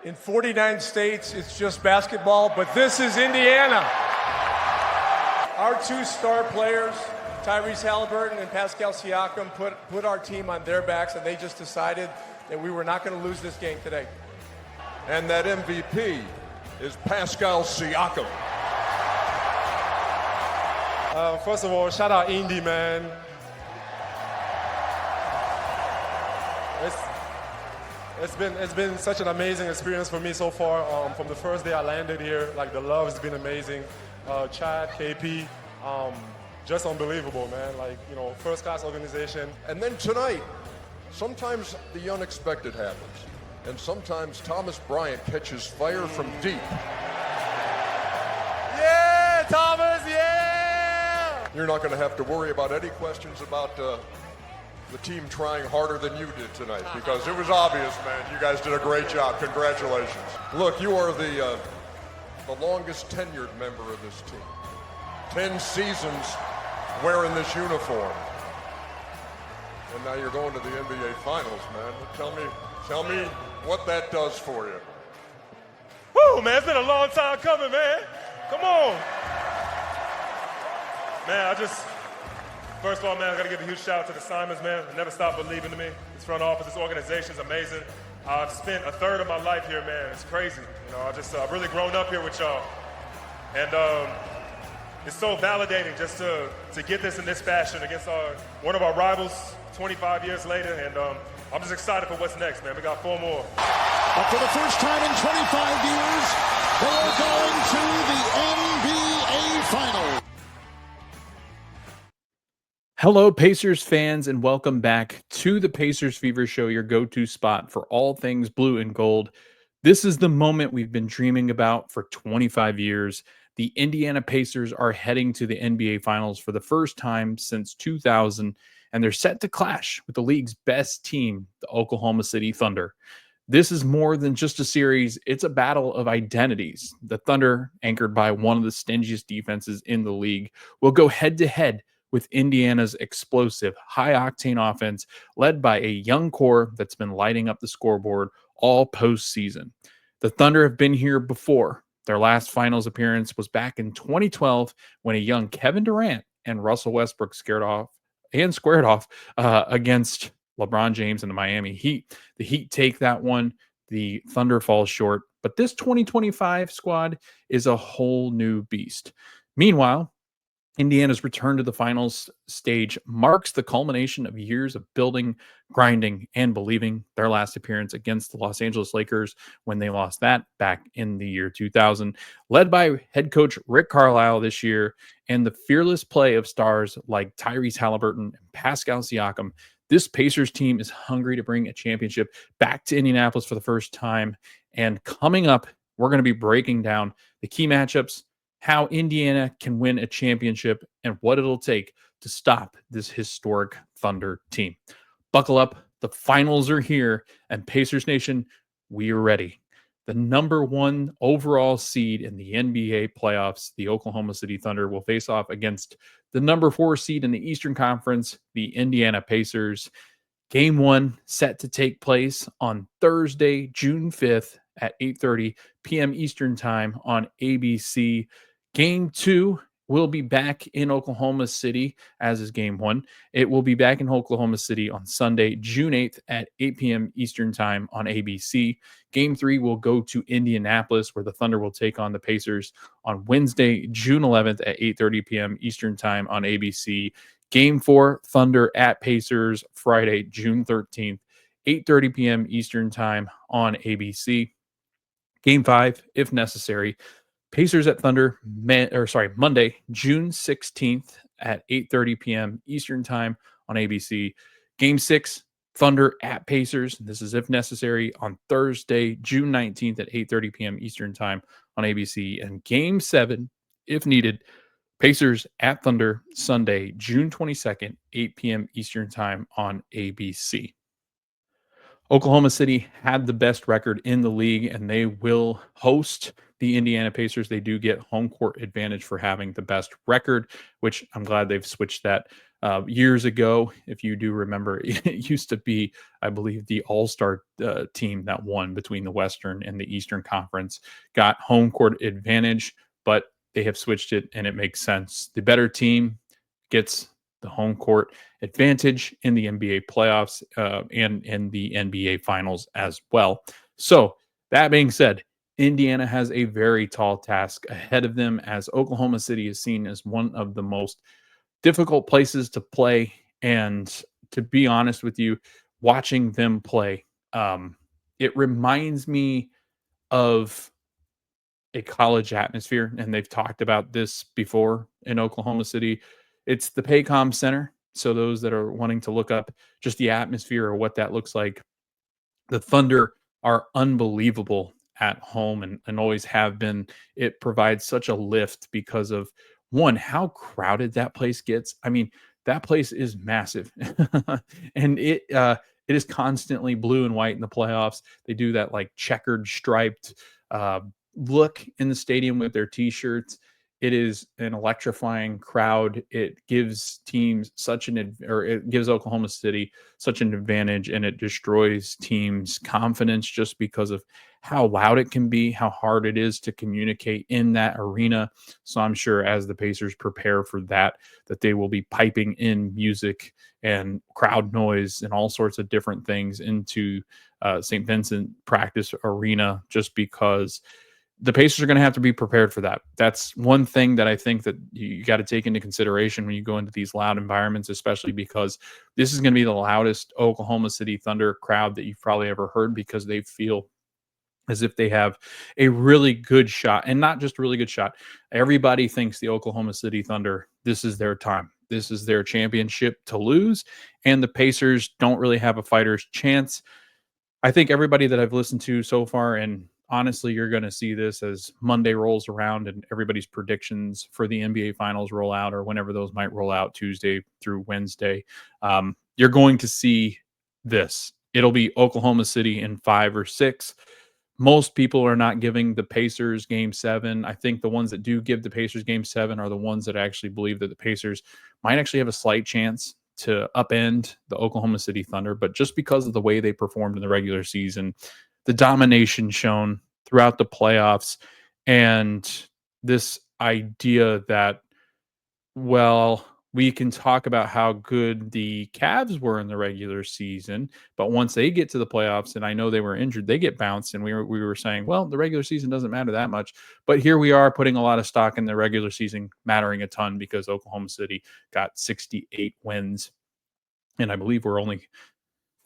In 49 states, it's just basketball, but this is Indiana. Our two star players, Tyrese Halliburton and Pascal Siakam, put our team on their backs, and they just decided that we were not going to lose this game today. And that MVP is Pascal Siakam. First of all, shout out Indy, man. It's been such an amazing experience for me so far. From the first day I landed here, like the love has been amazing. Chad, KP, just unbelievable, man. Like, you know, first class organization. And then tonight, sometimes the unexpected happens. And sometimes Thomas Bryant catches fire from deep. Yeah, Thomas, yeah! You're not going to have to worry about any questions about the team trying harder than you did tonight, because it was obvious, man. You guys did a great job. Congratulations. Look, you are the longest tenured member of this team. 10 seasons wearing this uniform. And now you're going to the NBA Finals, man. Tell me what that does for you. Woo, man, it's been a long time coming, man. Come on. Man, first of all, man, I got to give a huge shout out to the Simons, man. They never stopped believing in me. This front office, this organization is amazing. I've spent a third of my life here, man. It's crazy. You know, I've really grown up here with y'all. And it's so validating just to get this in this fashion against one of our rivals 25 years later. And I'm just excited for what's next, man. We got 4 more. But for the first time in 25 years, they are going to the NBA Finals. Hello, Pacers fans, and welcome back to the Pacers Fever Show, your go-to spot for all things blue and gold. This is the moment we've been dreaming about for 25 years. The Indiana Pacers are heading to the NBA Finals for the first time since 2000, and they're set to clash with the league's best team, the Oklahoma City Thunder. This is more than just a series. It's a battle of identities. The Thunder, anchored by one of the stingiest defenses in the league, will go head-to-head with Indiana's explosive, high-octane offense led by a young core that's been lighting up the scoreboard all postseason. The Thunder have been here before. Their last finals appearance was back in 2012 when a young Kevin Durant and Russell Westbrook squared off against LeBron James and the Miami Heat. The Heat take that one. The Thunder falls short. But this 2025 squad is a whole new beast. Meanwhile, Indiana's return to the finals stage marks the culmination of years of building, grinding, and believing. Their last appearance against the Los Angeles Lakers when they lost that back in the year 2000, led by head coach Rick Carlisle this year, and the fearless play of stars like Tyrese Halliburton and Pascal Siakam. This Pacers team is hungry to bring a championship back to Indianapolis for the first time. And coming up, we're going to be breaking down the key matchups, how Indiana can win a championship, and what it'll take to stop this historic Thunder team. Buckle up. The finals are here, and Pacers Nation, we are ready. The number 1 overall seed in the NBA playoffs, the Oklahoma City Thunder, will face off against the number 4 seed in the Eastern Conference, the Indiana Pacers. Game 1 set to take place on Thursday, June 5th at 8:30 p.m. Eastern Time on ABC. Game 2 will be back in Oklahoma City, as is Game 1. It will be back in Oklahoma City on Sunday, June 8th at 8 p.m. Eastern Time on ABC. Game 3 will go to Indianapolis, where the Thunder will take on the Pacers on Wednesday, June 11th at 8:30 p.m. Eastern Time on ABC. Game 4, Thunder at Pacers, Friday, June 13th, 8:30 p.m. Eastern Time on ABC. Game 5, if necessary, Pacers at Thunder, Monday, June 16th at 8:30 p.m. Eastern Time on ABC. Game 6, Thunder at Pacers. This is if necessary on Thursday, June 19th at 8:30 p.m. Eastern Time on ABC. And Game 7, if needed, Pacers at Thunder, Sunday, June 22nd, 8 p.m. Eastern Time on ABC. Oklahoma City had the best record in the league, and they will host the Indiana Pacers. They do get home court advantage for having the best record, which I'm glad they've switched that Years ago, if you do remember, it used to be, I believe, the all-star team that won between the Western and the Eastern Conference got home court advantage, but they have switched it and it makes sense. The better team gets the home court advantage in the NBA playoffs and in the NBA finals as well. So, that being said, Indiana has a very tall task ahead of them, as Oklahoma City is seen as one of the most difficult places to play. And to be honest with you, watching them play, it reminds me of a college atmosphere. And they've talked about this before in Oklahoma City. It's the Paycom Center. So those that are wanting to look up just the atmosphere or what that looks like, the Thunder are unbelievable at home and always have been. It provides such a lift because of one, how crowded that place gets. I mean, that place is massive. And it is constantly blue and white in the playoffs. They do that like checkered striped uh look in the stadium with their t-shirts. It is an electrifying crowd. It gives teams or it gives Oklahoma City such an advantage, and it destroys teams' confidence just because of how loud it can be, how hard it is to communicate in that arena. So I'm sure as the Pacers prepare for that they will be piping in music and crowd noise and all sorts of different things into St. Vincent practice arena, just because the Pacers are going to have to be prepared for that. That's one thing that I think that you got to take into consideration when you go into these loud environments, especially because this is going to be the loudest Oklahoma City Thunder crowd that you've probably ever heard, because they feel as if they have a really good shot, and not just a really good shot. Everybody thinks the Oklahoma City Thunder, this is their time. This is their championship to lose, and the Pacers don't really have a fighter's chance. I think everybody that I've listened to so far, and honestly, you're going to see this as Monday rolls around and everybody's predictions for the NBA Finals roll out, or whenever those might roll out, Tuesday through Wednesday. You're going to see this. It'll be Oklahoma City in 5 or 6. Most people are not giving the Pacers game 7. I think the ones that do give the Pacers game 7 are the ones that actually believe that the Pacers might actually have a slight chance to upend the Oklahoma City Thunder. But just because of the way they performed in the regular season, the domination shown throughout the playoffs, and this idea that, well, we can talk about how good the Cavs were in the regular season, but once they get to the playoffs, and I know they were injured, they get bounced, and we were saying, well, the regular season doesn't matter that much. But here we are putting a lot of stock in the regular season mattering a ton, because Oklahoma City got 68 wins, and I believe we're only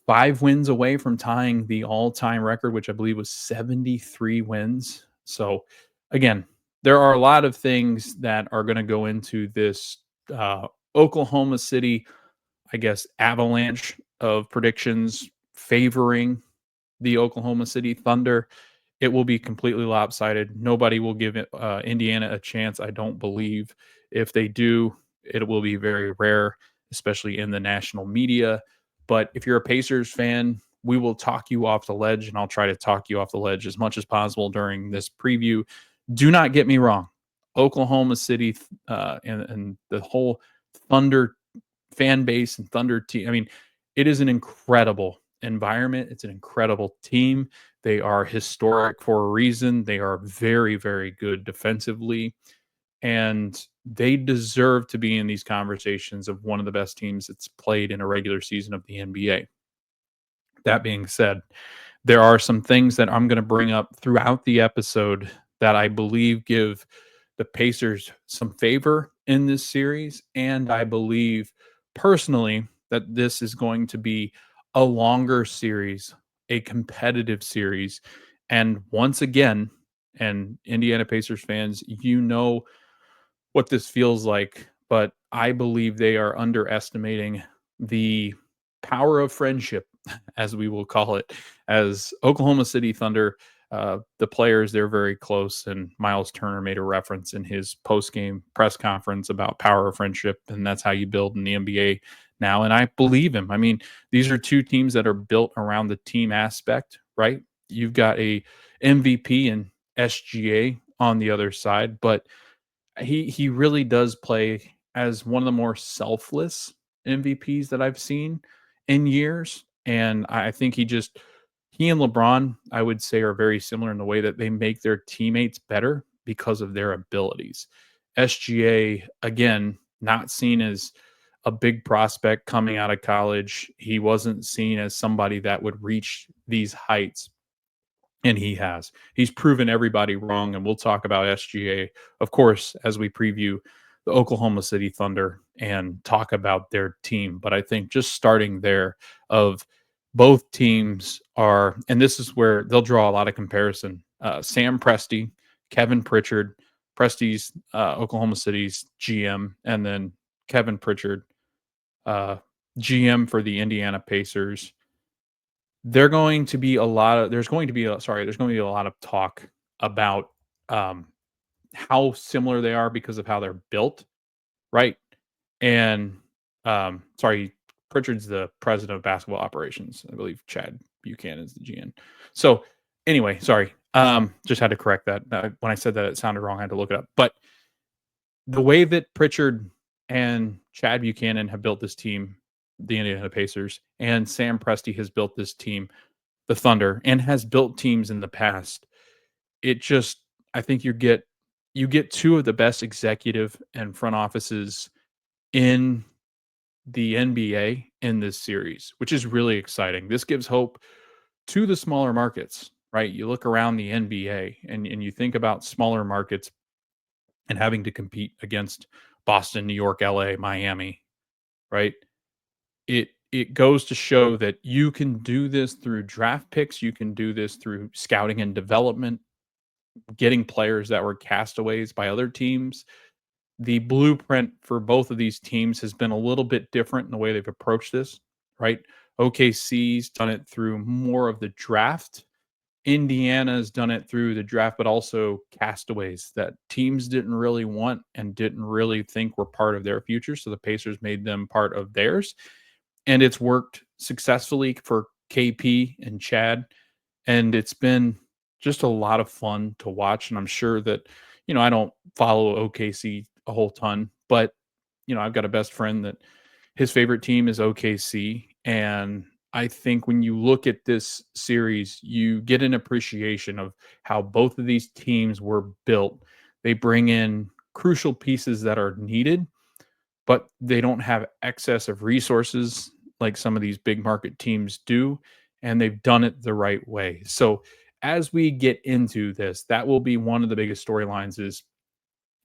5 wins away from tying the all-time record, which I believe was 73 wins. So again, there are a lot of things that are going to go into this Oklahoma City, I guess, avalanche of predictions favoring the Oklahoma City Thunder. It will be completely lopsided. Nobody will give Indiana a chance, I don't believe. If they do, it will be very rare, especially in the national media. But if you're a Pacers fan, we will talk you off the ledge, and I'll try to talk you off the ledge as much as possible during this preview. Do not get me wrong. Oklahoma City and the whole Thunder fan base and Thunder team, I mean, it is an incredible environment. It's an incredible team. They are historic for a reason. They are very, very good defensively, and they deserve to be in these conversations of one of the best teams that's played in a regular season of the NBA. That being said, there are some things that I'm going to bring up throughout the episode that I believe give the Pacers some favor in this series. And I believe personally that this is going to be a longer series, a competitive series. And once again, and Indiana Pacers fans, you know what this feels like, but I believe they are underestimating the power of friendship, as we will call it, as Oklahoma City Thunder. The players, they're very close, and Miles Turner made a reference in his post-game press conference about power of friendship, and that's how you build in the NBA now, and I believe him. I mean, these are two teams that are built around the team aspect, right? You've got a MVP and SGA on the other side, but he really does play as one of the more selfless MVPs that I've seen in years. And I think he and LeBron, I would say, are very similar in the way that they make their teammates better because of their abilities. SGA, again, not seen as a big prospect coming out of college. He wasn't seen as somebody that would reach these heights, and he has. He's proven everybody wrong, and we'll talk about SGA, of course, as we preview the Oklahoma City Thunder and talk about their team. But I think just starting there, of both teams are, and this is where they'll draw a lot of comparison. Sam Presti, Kevin Pritchard, Presti's Oklahoma City's GM, and then Kevin Pritchard, GM for the Indiana Pacers. There's going to be a lot of talk about how similar they are because of how they're built, right? And Pritchard's the president of basketball operations. I believe Chad Buchanan is the GM. So anyway, sorry. Just had to correct that. When I said that, it sounded wrong. I had to look it up. But the way that Pritchard and Chad Buchanan have built this team, the Indiana Pacers, and Sam Presti has built this team, the Thunder, and has built teams in the past, I think you get two of the best executive and front offices in the NBA in this series, which is really exciting. This gives hope to the smaller markets, right? You look around the NBA and you think about smaller markets and having to compete against Boston, New York, LA, Miami, right? It goes to show that you can do this through draft picks. You can do this through scouting and development, getting players that were castaways by other teams. The blueprint for both of these teams has been a little bit different in the way they've approached this, right? OKC's done it through more of the draft. Indiana's done it through the draft, but also castaways that teams didn't really want and didn't really think were part of their future. So the Pacers made them part of theirs. And it's worked successfully for KP and Chad. And it's been just a lot of fun to watch. And I'm sure that, I don't follow OKC a whole ton, but, I've got a best friend that his favorite team is OKC. And I think when you look at this series, you get an appreciation of how both of these teams were built. They bring in crucial pieces that are needed, but they don't have excess of resources like some of these big market teams do, and they've done it the right way. So as we get into this, that will be one of the biggest storylines, is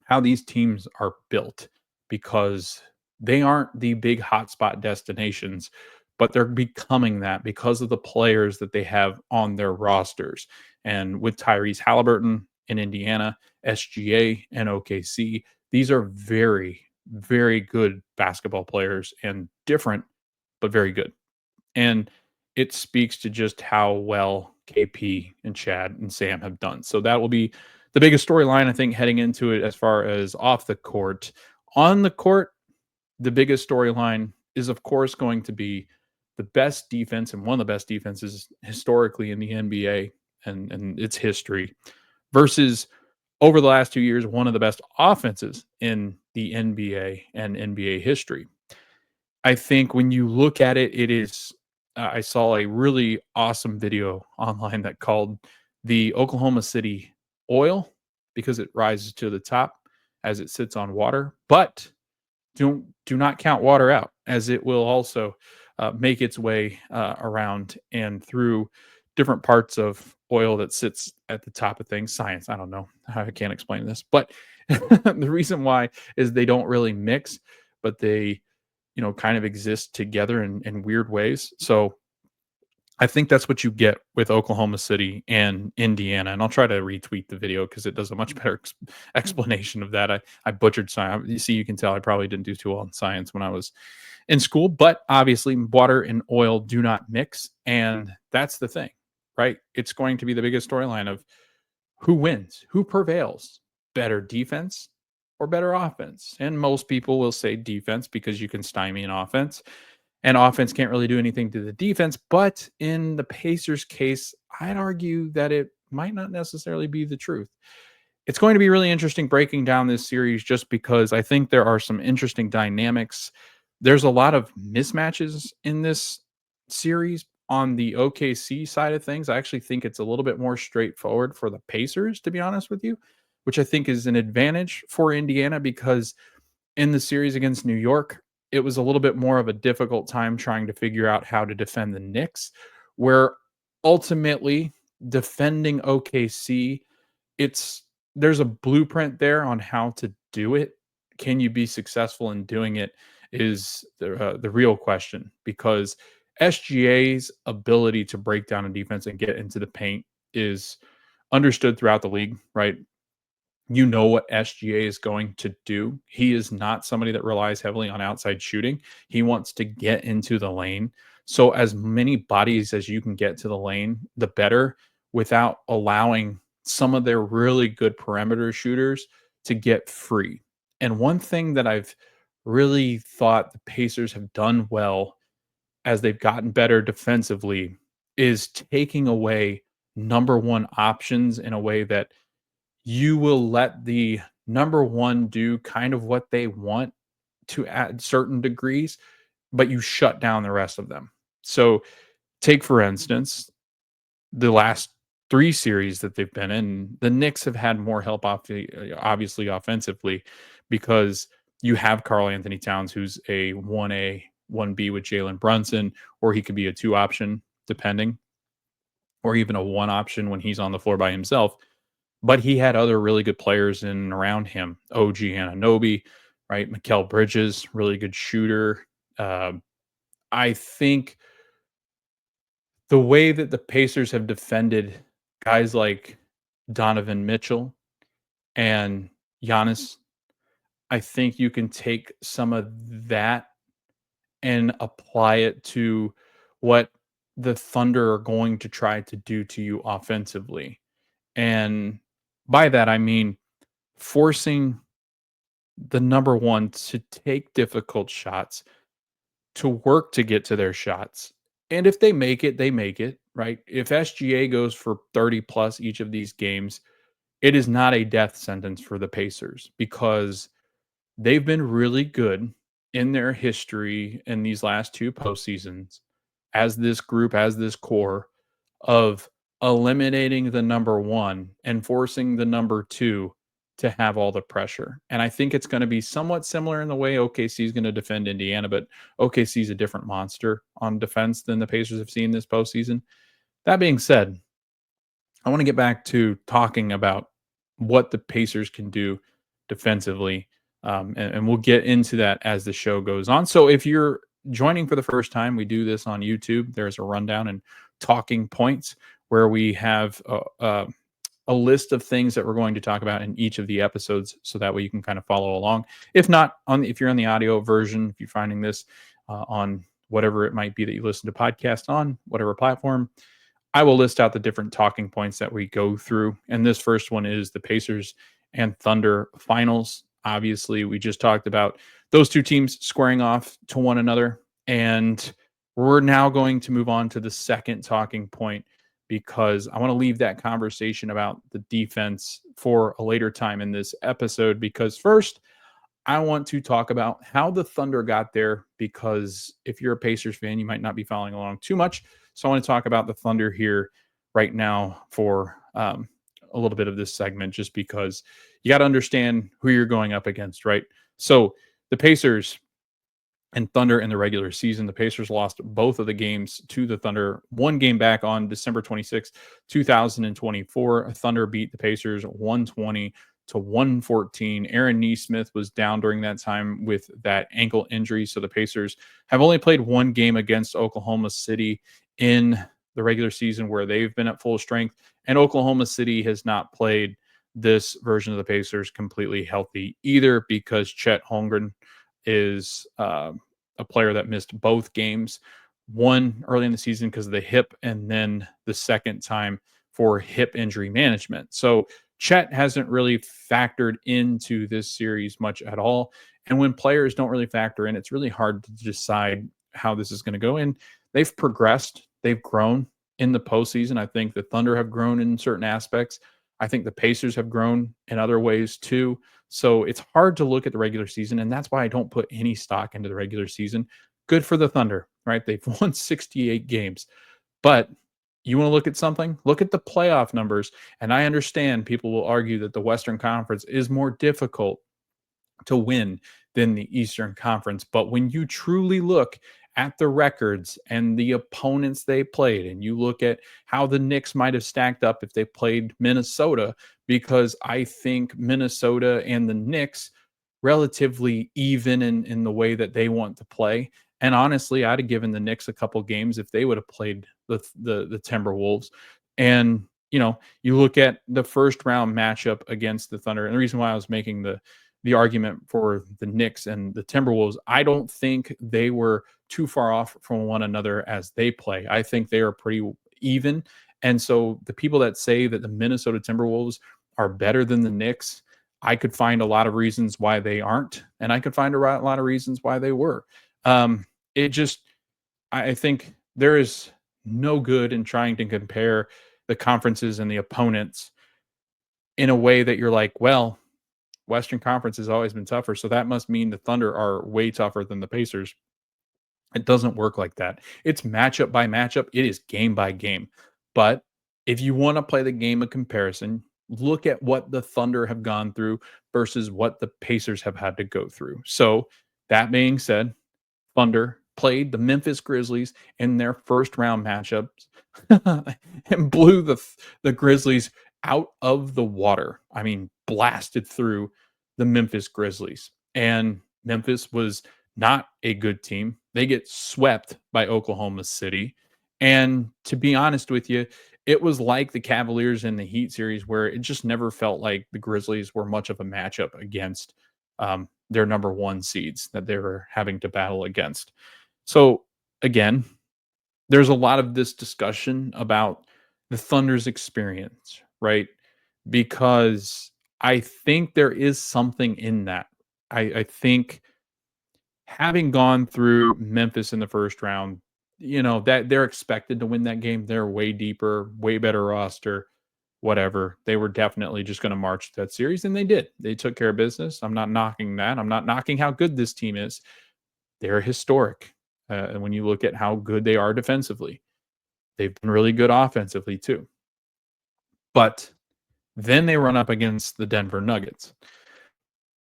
how these teams are built, because they aren't the big hotspot destinations, but they're becoming that because of the players that they have on their rosters. And with Tyrese Halliburton in Indiana, SGA and OKC, these are very, very good basketball players, and different, but very good. And it speaks to just how well KP and Chad and Sam have done. So that will be the biggest storyline, I think, heading into it as far as off the court. On the court, the biggest storyline is, of course, going to be the best defense, and one of the best defenses historically in the NBA and its history, versus, over the last 2 years, one of the best offenses in the NBA and NBA history. I think when you look at it, it is, I saw a really awesome video online that called the Oklahoma City Oil, because it rises to the top as it sits on water, but do not count water out, as it will also make its way around and through different parts of oil that sits at the top of things. Science, I don't know. I can't explain this, but the reason why is they don't really mix, but they, kind of exist together in weird ways. So I think that's what you get with Oklahoma City and Indiana. And I'll try to retweet the video because it does a much better explanation of that. I butchered science. You can tell I probably didn't do too well in science when I was in school, but obviously water and oil do not mix. And that's the thing, right? It's going to be the biggest storyline of who wins, who prevails, better defense or better offense. And most people will say defense, because you can stymie an offense, and offense can't really do anything to the defense. But in the Pacers case, I'd argue that it might not necessarily be the truth. It's going to be really interesting breaking down this series, just because I think there are some interesting dynamics there's a lot of mismatches in this series. On the OKC side of things, I actually think it's a little bit more straightforward for the Pacers, to be honest with you, which I think is an advantage for Indiana, because in the series against New York, it was a little bit more of a difficult time trying to figure out how to defend the Knicks, where ultimately defending OKC, there's a blueprint there on how to do it. Can you be successful in doing it is the real question, because SGA's ability to break down a defense and get into the paint is understood throughout the league, right? You know what SGA is going to do. He is not somebody that relies heavily on outside shooting. He wants to get into the lane. So as many bodies as you can get to the lane, the better, without allowing some of their really good perimeter shooters to get free. And one thing that I've really thought the Pacers have done well as they've gotten better defensively is taking away number one options in a way that you will let the number one do kind of what they want to at certain degrees, but you shut down the rest of them. So take, for instance, the last three series that they've been in, the Knicks have had more help obviously offensively, because you have Karl Anthony Towns, who's a 1A, 1B with Jalen Brunson, or he could be a 2 option depending, or even a 1 option when he's on the floor by himself. But he had other really good players in and around him. OG Anunoby, right? Mikal Bridges, really good shooter. I think the way that the Pacers have defended guys like Donovan Mitchell and Giannis, I think you can take some of that and apply it to what the Thunder are going to try to do to you offensively. And by that, I mean forcing the number one to take difficult shots, to work to get to their shots. And if they make it, they make it, right? If SGA goes for 30 plus each of these games, it is not a death sentence for the Pacers, because they've been really good in their history in these last 2 postseasons as this group, as this core, of eliminating the number one and forcing the number two to have all the pressure. And I think it's going to be somewhat similar in the way OKC is going to defend Indiana, but OKC is a different monster on defense than the Pacers have seen this postseason. That being said, I want to get back to talking about what the Pacers can do defensively. And we'll get into that as the show goes on. So if you're joining for the first time, we do this on YouTube. There's a rundown and talking points where we have a list of things that we're going to talk about in each of the episodes, so that way you can kind of follow along. If not, if you're on the audio version, if you're finding this on whatever it might be that you listen to podcasts on, whatever platform, I will list out the different talking points that we go through. And this first one is the Pacers and Thunder finals. Obviously, we just talked about those two teams squaring off to one another. And we're now going to move on to the second talking point, because I want to leave that conversation about the defense for a later time in this episode. Because first, I want to talk about how the Thunder got there, because if you're a Pacers fan, you might not be following along too much. So I want to talk about the Thunder here right now for a little bit of this segment, just because you got to understand who you're going up against, right? So the Pacers and Thunder in the regular season, the Pacers lost both of the games to the Thunder. One game back on December 26, 2024. Thunder beat the Pacers 120-114. Aaron Nesmith was down during that time with that ankle injury. So the Pacers have only played one game against Oklahoma City in the regular season where they've been at full strength. And Oklahoma City has not played this version of the Pacers completely healthy either, because Chet Holmgren is a player that missed both games, one early in the season because of the hip, and then the second time for hip injury management. So Chet hasn't really factored into this series much at all. And when players don't really factor in, it's really hard to decide how this is going to go. And they've progressed. They've grown in the postseason. I think the Thunder have grown in certain aspects. I think the Pacers have grown in other ways too. So it's hard to look at the regular season, and that's why I don't put any stock into the regular season. Good for the Thunder, right? They've won 68 games. But you want to look at something? Look at the playoff numbers. And I understand people will argue that the Western Conference is more difficult to win than the Eastern Conference. But when you truly look at the records and the opponents they played, and you look at how the Knicks might have stacked up if they played Minnesota, because I think Minnesota and the Knicks relatively even in the way that they want to play. And honestly, I'd have given the Knicks a couple games if they would have played the Timberwolves. And you look at the first round matchup against the Thunder, and the reason why I was making the argument for the Knicks and the Timberwolves, I don't think they were too far off from one another as they play. I think they are pretty even. And so the people that say that the Minnesota Timberwolves are better than the Knicks, I could find a lot of reasons why they aren't, and I could find a lot of reasons why they were. I think there is no good in trying to compare the conferences and the opponents in a way that you're like, well, Western Conference has always been tougher, so that must mean the Thunder are way tougher than the Pacers. It doesn't work like that. It's matchup by matchup. It is game by game. But if you want to play the game of comparison, look at what the Thunder have gone through versus what the Pacers have had to go through. So that being said, Thunder played the Memphis Grizzlies in their first round matchups and blew the Grizzlies out of the water. I mean, blasted through the Memphis Grizzlies. And Memphis was not a good team. They get swept by Oklahoma City. And to be honest with you, it was like the Cavaliers in the Heat series where it just never felt like the Grizzlies were much of a matchup against their number one seeds that they were having to battle against. So again, there's a lot of this discussion about the Thunder's experience, right? Because I think there is something in that. I think having gone through Memphis in the first round, that they're expected to win that game. They're way deeper, way better roster, whatever. They were definitely just going to march that series, and they did. They took care of business. I'm not knocking that. I'm not knocking how good this team is. They're historic. And when you look at how good they are defensively, they've been really good offensively too. But then they run up against the Denver Nuggets.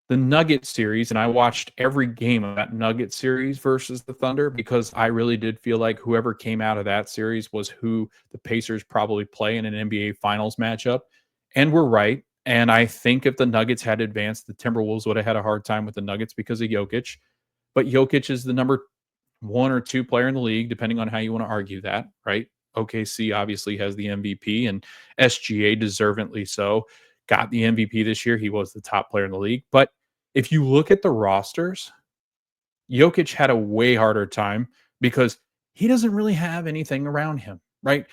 The Nuggets series, and I watched every game of that Nuggets series versus the Thunder because I really did feel like whoever came out of that series was who the Pacers probably play in an NBA Finals matchup. And we're right. And I think if the Nuggets had advanced, the Timberwolves would have had a hard time with the Nuggets because of Jokic. But Jokic is the number 1 or 2 player in the league, depending on how you want to argue that, right? OKC obviously has the MVP, and SGA deservedly so. Got the MVP this year. He was the top player in the league. But if you look at the rosters, Jokic had a way harder time because he doesn't really have anything around him, right?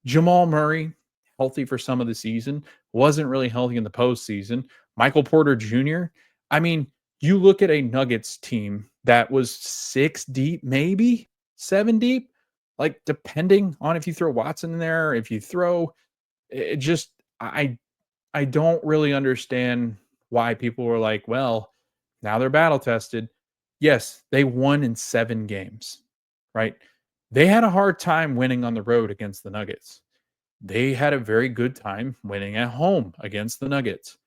Jamal Murray, healthy for some of the season, wasn't really healthy in the postseason. Michael Porter Jr., I mean, you look at a Nuggets team that was 6 deep, maybe 7 deep, like depending on if you throw Watson in there, if you throw it just, I don't really understand why people were like, well, now they're battle tested. Yes, they won in 7 games, right? They had a hard time winning on the road against the Nuggets. They had a very good time winning at home against the Nuggets.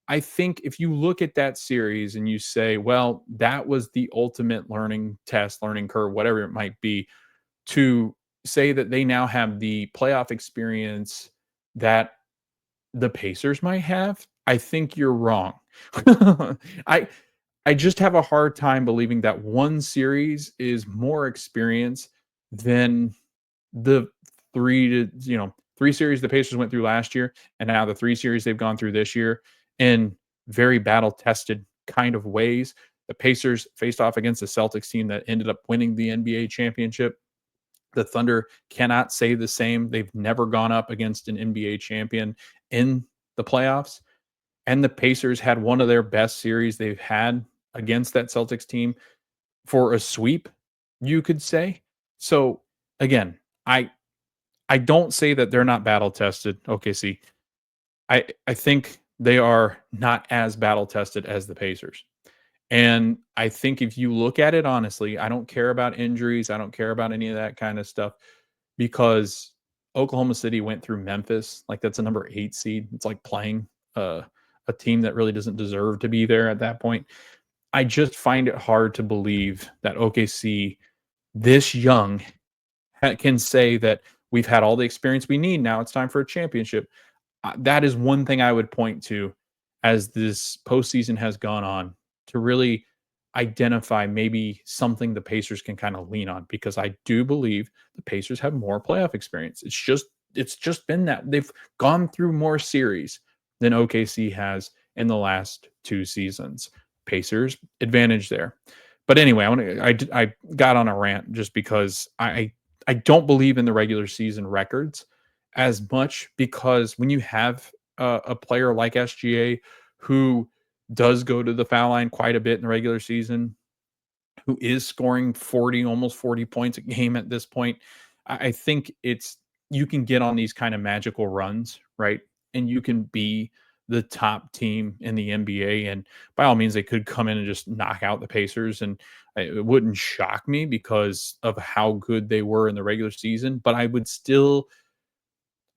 I think if you look at that series and you say, well, that was the ultimate learning test, learning curve, whatever it might be, to say that they now have the playoff experience that the Pacers might have, I think you're wrong. I just have a hard time believing that one series is more experience than the 3 series the Pacers went through last year, and now the 3 series they've gone through this year in very battle-tested kind of ways. The Pacers faced off against the Celtics team that ended up winning the NBA championship. The Thunder cannot say the same. They've never gone up against an NBA champion in the playoffs. And the Pacers had one of their best series they've had against that Celtics team for a sweep, you could say. So again, I don't say that they're not battle tested. OKC. I think they are not as battle tested as the Pacers. And I think if you look at it honestly, I don't care about injuries. I don't care about any of that kind of stuff because Oklahoma City went through Memphis. Like that's a number 8 seed. It's like playing a team that really doesn't deserve to be there at that point. I just find it hard to believe that OKC this young can say that we've had all the experience we need. Now it's time for a championship. That is one thing I would point to as this postseason has gone on to really identify maybe something the Pacers can kind of lean on because I do believe the Pacers have more playoff experience. It's just been that they've gone through more series than OKC has in the last 2 seasons. Pacers advantage there. But anyway, I got on a rant just because I don't believe in the regular season records as much because when you have a player like SGA who does go to the foul line quite a bit in the regular season, who is scoring 40, almost 40 points a game at this point, I think it's you can get on these kind of magical runs, right? And you can be the top team in the NBA. And by all means, they could come in and just knock out the Pacers. And it wouldn't shock me because of how good they were in the regular season. But I would still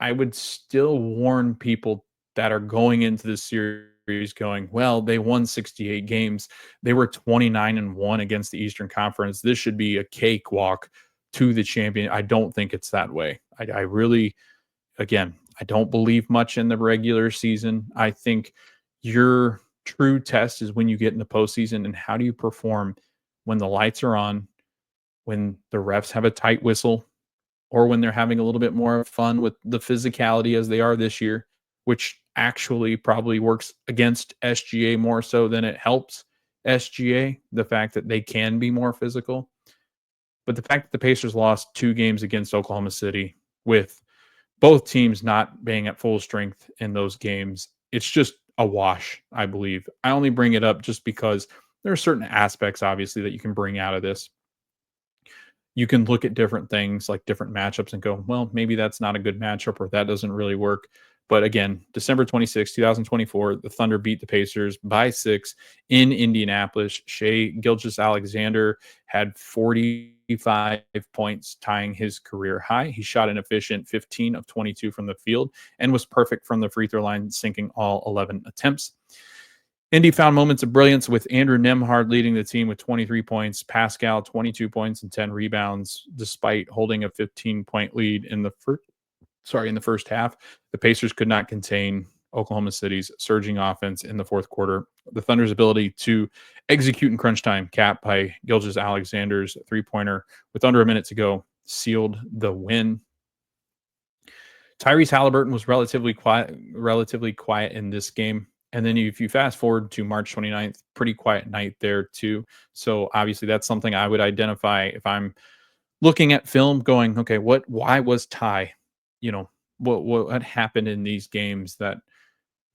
warn people that are going into this series going, well, they won 68 games. They were 29-1 against the Eastern Conference. This should be a cakewalk to the champion. I don't think it's that way. I really, again, I don't believe much in the regular season. I think your true test is when you get in the postseason and how do you perform when the lights are on, when the refs have a tight whistle, or when they're having a little bit more fun with the physicality as they are this year, which actually probably works against SGA more so than it helps SGA, the fact that they can be more physical. But the fact that the Pacers lost 2 games against Oklahoma City with both teams not being at full strength in those games, it's just a wash, I believe. I only bring it up just because there are certain aspects, obviously, that you can bring out of this. You can look at different things like different matchups and go, well, maybe that's not a good matchup or that doesn't really work. But again, December 26, 2024, the Thunder beat the Pacers by 6 in Indianapolis. Gilgeous-Alexander had 45 points, tying his career high. He shot an efficient 15 of 22 from the field and was perfect from the free throw line, sinking all 11 attempts. Indy found moments of brilliance with Andrew Nembhard leading the team with 23 points, Pascal 22 points and 10 rebounds, despite holding a 15-point lead in the first half. The Pacers could not contain Oklahoma City's surging offense in the fourth quarter. The Thunder's ability to execute in crunch time, capped by Gilgeous-Alexander's three-pointer with under a minute to go, sealed the win. Tyrese Halliburton was relatively quiet in this game. And then if you fast forward to March 29th, pretty quiet night there too. So obviously that's something I would identify if I'm looking at film going, okay, why was Ty, what happened in these games that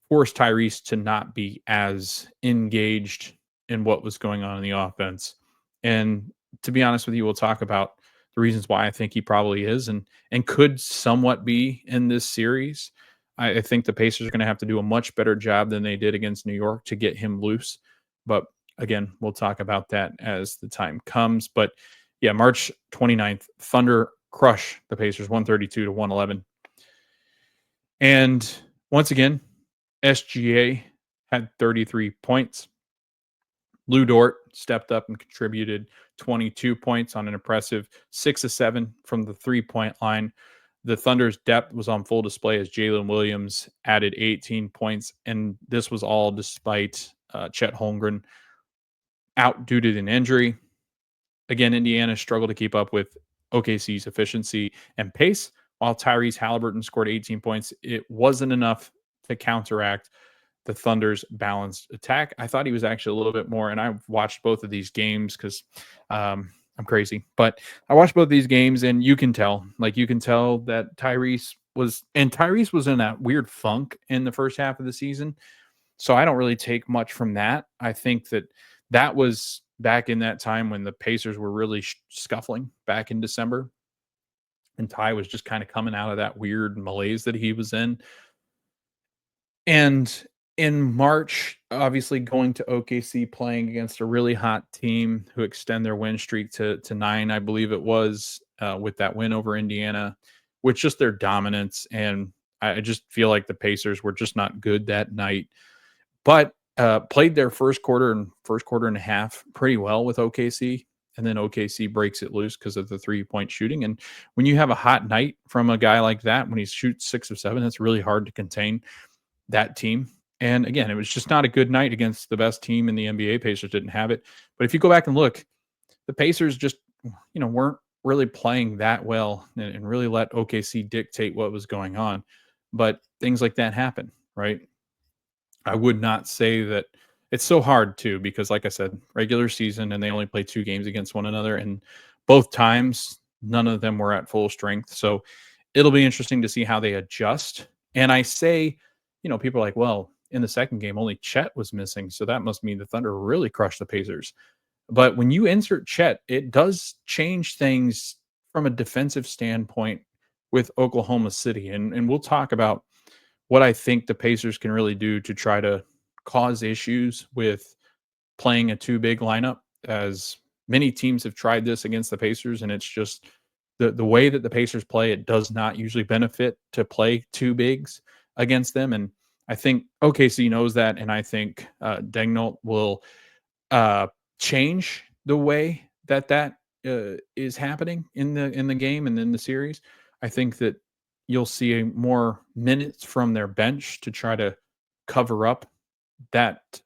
forced Tyrese to not be as engaged in what was going on in the offense? And to be honest with you, we'll talk about the reasons why I think he probably is and could somewhat be in this series. I think the Pacers are going to have to do a much better job than they did against New York to get him loose. But again, we'll talk about that as the time comes. But yeah, March 29th, Thunder crush the Pacers 132-111. And once again, SGA had 33 points. Lou Dort stepped up and contributed 22 points on an impressive 6 of 7 from the three-point line. The Thunder's depth was on full display as Jalen Williams added 18 points, and this was all despite Chet Holmgren out due to an injury. Again, Indiana struggled to keep up with OKC's efficiency and pace. While Tyrese Halliburton scored 18 points, it wasn't enough to counteract the Thunder's balanced attack. I thought he was actually a little bit more, and I watched both of these games because I'm crazy, but I watched both these games and you can tell that Tyrese was in that weird funk in the first half of the season. So I don't really take much from that. I think that was back in that time when the Pacers were really scuffling back in December. And Ty was just kind of coming out of that weird malaise that he was in. And in March, obviously going to OKC, playing against a really hot team who extend their win streak to 9, I believe it was, with that win over Indiana, with just their dominance. And I just feel like the Pacers were just not good that night, but played their first quarter and a half pretty well with OKC. And then OKC breaks it loose because of the 3-point shooting. And when you have a hot night from a guy like that, when he shoots 6 of 7, it's really hard to contain that team. And again, it was just not a good night against the best team in the NBA. Pacers didn't have it. But if you go back and look, the Pacers just, weren't really playing that well and really let OKC dictate what was going on. But things like that happen, right? I would not say that it's so hard too, because like I said, regular season and they only play 2 games against one another. And both times, none of them were at full strength. So it'll be interesting to see how they adjust. And I say, people are like, well, in the second game, only Chet was missing. So that must mean the Thunder really crushed the Pacers. But when you insert Chet, it does change things from a defensive standpoint with Oklahoma City. And we'll talk about what I think the Pacers can really do to try to cause issues with playing a 2 big lineup, as many teams have tried this against the Pacers. And it's just the way that the Pacers play, it does not usually benefit to play 2 bigs against them. And I think OKC knows that. And I think Daigneault will change the way that is happening in the game and in the series. I think that you'll see more minutes from their bench to try to cover up that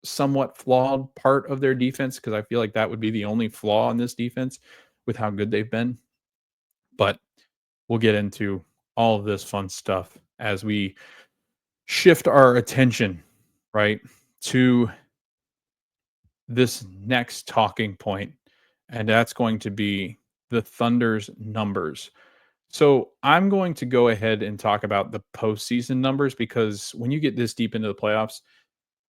somewhat flawed part of their defense, because I feel like that would be the only flaw in this defense with how good they've been. But we'll get into all of this fun stuff as we shift our attention, right, to this next talking point, and that's going to be the Thunder's numbers. So I'm going to go ahead and talk about the postseason numbers, because when you get this deep into the playoffs,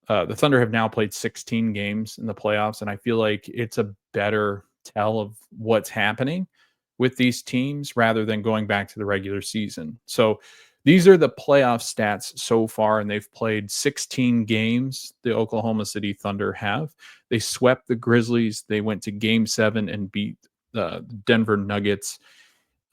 the Thunder have now played 16 games in the playoffs, and I feel like it's a better tell of what's happening with these teams rather than going back to the regular season. So these are the playoff stats so far, and they've played 16 games. The Oklahoma City Thunder have. They swept the Grizzlies. They went to Game 7 and beat the Denver Nuggets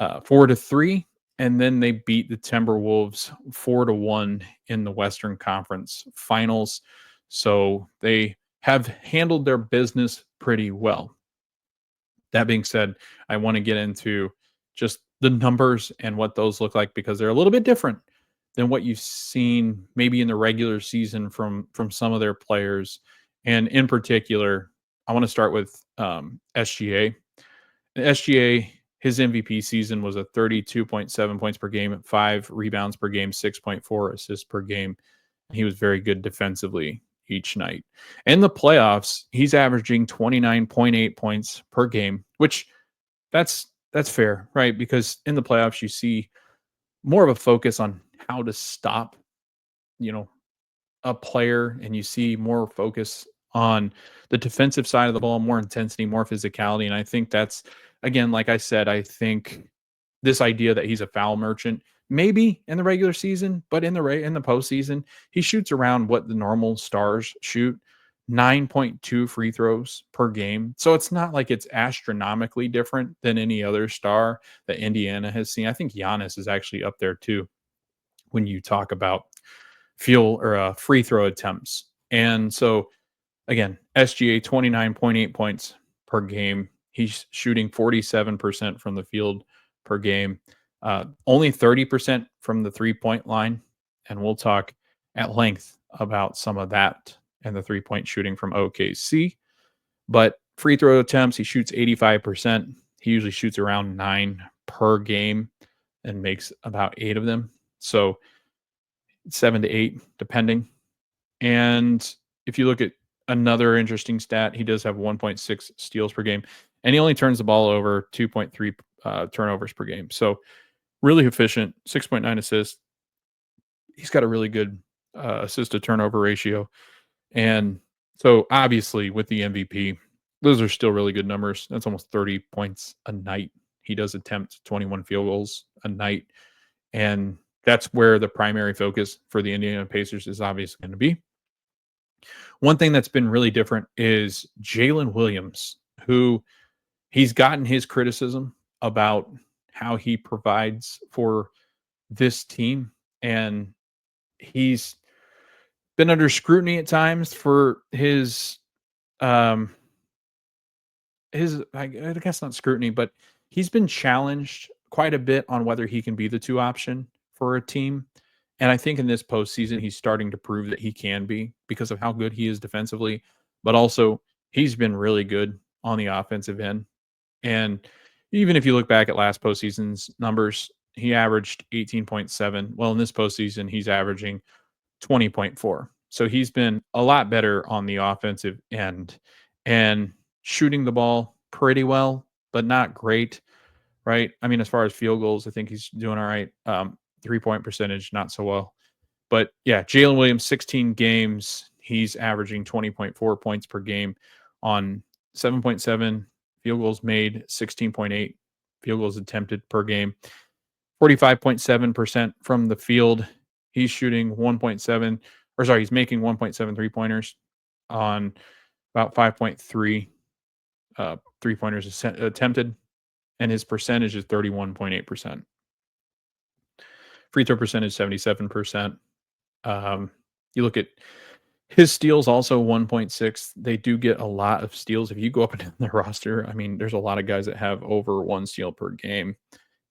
4-3, and then they beat the Timberwolves 4-1 in the Western Conference Finals. So they have handled their business pretty well. That being said, I want to get into just the numbers and what those look like, because they're a little bit different than what you've seen maybe in the regular season from some of their players. And in particular, I want to start with SGA. SGA, his MVP season was a 32.7 points per game, 5 rebounds per game, 6.4 assists per game. He was very good defensively each night. In the playoffs, he's averaging 29.8 points per game, which that's fair, right? Because in the playoffs, you see more of a focus on how to stop, a player, and you see more focus on the defensive side of the ball, more intensity, more physicality. And I think that's, again, like I said, I think this idea that he's a foul merchant, maybe in the regular season, but in the postseason, he shoots around what the normal stars shoot, 9.2 free throws per game. So it's not like it's astronomically different than any other star that Indiana has seen. I think Giannis is actually up there too when you talk about free throw attempts. And so again, SGA 29.8 points per game. He's shooting 47% from the field per game, only 30% from the 3-point line. And we'll talk at length about some of that and the 3-point shooting from OKC. But free throw attempts, he shoots 85%. He usually shoots around 9 per game and makes about 8 of them. So 7 to 8, depending. And if you look at another interesting stat, he does have 1.6 steals per game, and he only turns the ball over 2.3 turnovers per game. So really efficient, 6.9 assists. He's got a really good assist to turnover ratio. And so obviously with the MVP, those are still really good numbers. That's almost 30 points a night. He does attempt 21 field goals a night. And that's where the primary focus for the Indiana Pacers is obviously going to be. One thing that's been really different is Jalen Williams, who he's gotten his criticism about how he provides for this team, and he's been under scrutiny at times for I guess not scrutiny, but he's been challenged quite a bit on whether he can be the 2 option for a team. And I think in this postseason, he's starting to prove that he can be because of how good he is defensively, but also he's been really good on the offensive end. And even if you look back at last postseason's numbers, he averaged 18.7. Well, in this postseason, he's averaging 20.4. So he's been a lot better on the offensive end and shooting the ball pretty well, but not great, right? I mean, as far as field goals, I think he's doing all right. 3-point percentage, not so well. But yeah, Jalen Williams, 16 games, he's averaging 20.4 points per game on 7.7 field goals made, 16.8 field goals attempted per game, 45.7% from the field. He's shooting 1.7, or sorry, he's making 1.7 3-pointers on about 5.3 3-pointers attempted, and his percentage is 31.8%. Free throw percentage 77%. You look at his steals, also 1.6. They do get a lot of steals. If you go up and down the roster, I mean, there's a lot of guys that have over 1 steal per game.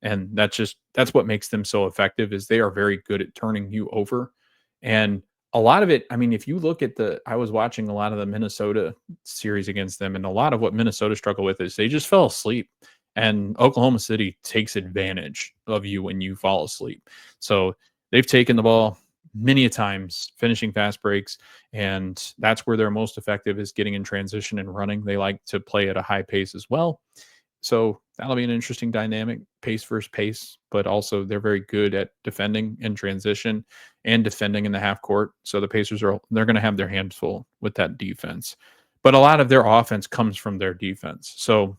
And that's what makes them so effective, is they are very good at turning you over. And a lot of it, I mean, if you look at I was watching a lot of the Minnesota series against them, and a lot of what Minnesota struggle with is they just fell asleep. And Oklahoma City takes advantage of you when you fall asleep. So they've taken the ball many a times, finishing fast breaks, and that's where they're most effective, is getting in transition and running. They like to play at a high pace as well. So that'll be an interesting dynamic, pace versus pace, but also they're very good at defending in transition and defending in the half court. So the Pacers they're going to have their hands full with that defense. But a lot of their offense comes from their defense. So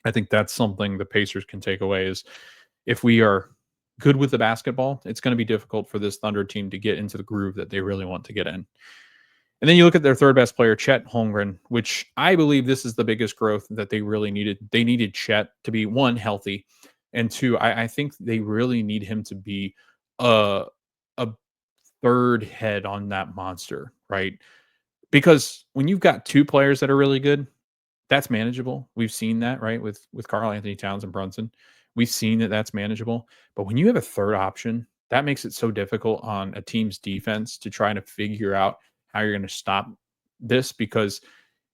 I think that's something the Pacers can take away, is if we are good with the basketball, it's going to be difficult for this Thunder team to get into the groove that they really want to get in. And then you look at their third best player, Chet Holmgren, which I believe this is the biggest growth that they really needed. They needed Chet to be, 1, healthy, and 2, I think they really need him to be a third head on that monster, right? Because when you've got 2 players that are really good, that's manageable. We've seen that, right? With Karl Anthony Towns and Brunson. We've seen that that's manageable. But when you have a third option, that makes it so difficult on a team's defense to try to figure out how you're going to stop this, because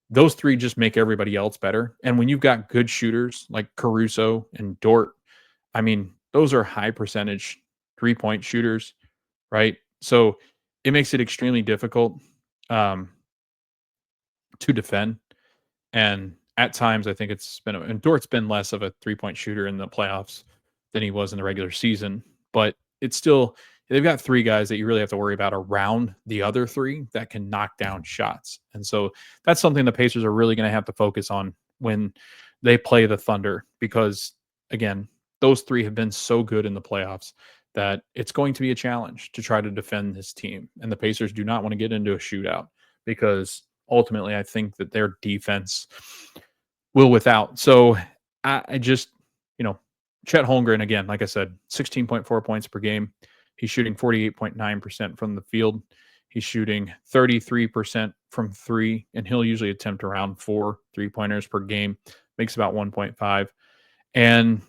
those 3 just make everybody else better. And when you've got good shooters like Caruso and Dort, I mean, those are high percentage 3-point shooters, right? So it makes it extremely difficult to defend. And at times, I think and Dort's been less of a 3-point shooter in the playoffs than he was in the regular season, but it's still, they've got 3 guys that you really have to worry about around the other 3 that can knock down shots. And so that's something the Pacers are really going to have to focus on when they play the Thunder, because again, those 3 have been so good in the playoffs that it's going to be a challenge to try to defend this team. And the Pacers do not want to get into a shootout, because ultimately I think that their defense will without. So I just, Chet Holmgren, again, like I said, 16.4 points per game. He's shooting 48.9% from the field. He's shooting 33% from 3, and he'll usually attempt around 4 3-pointers per game, makes about 1.5. And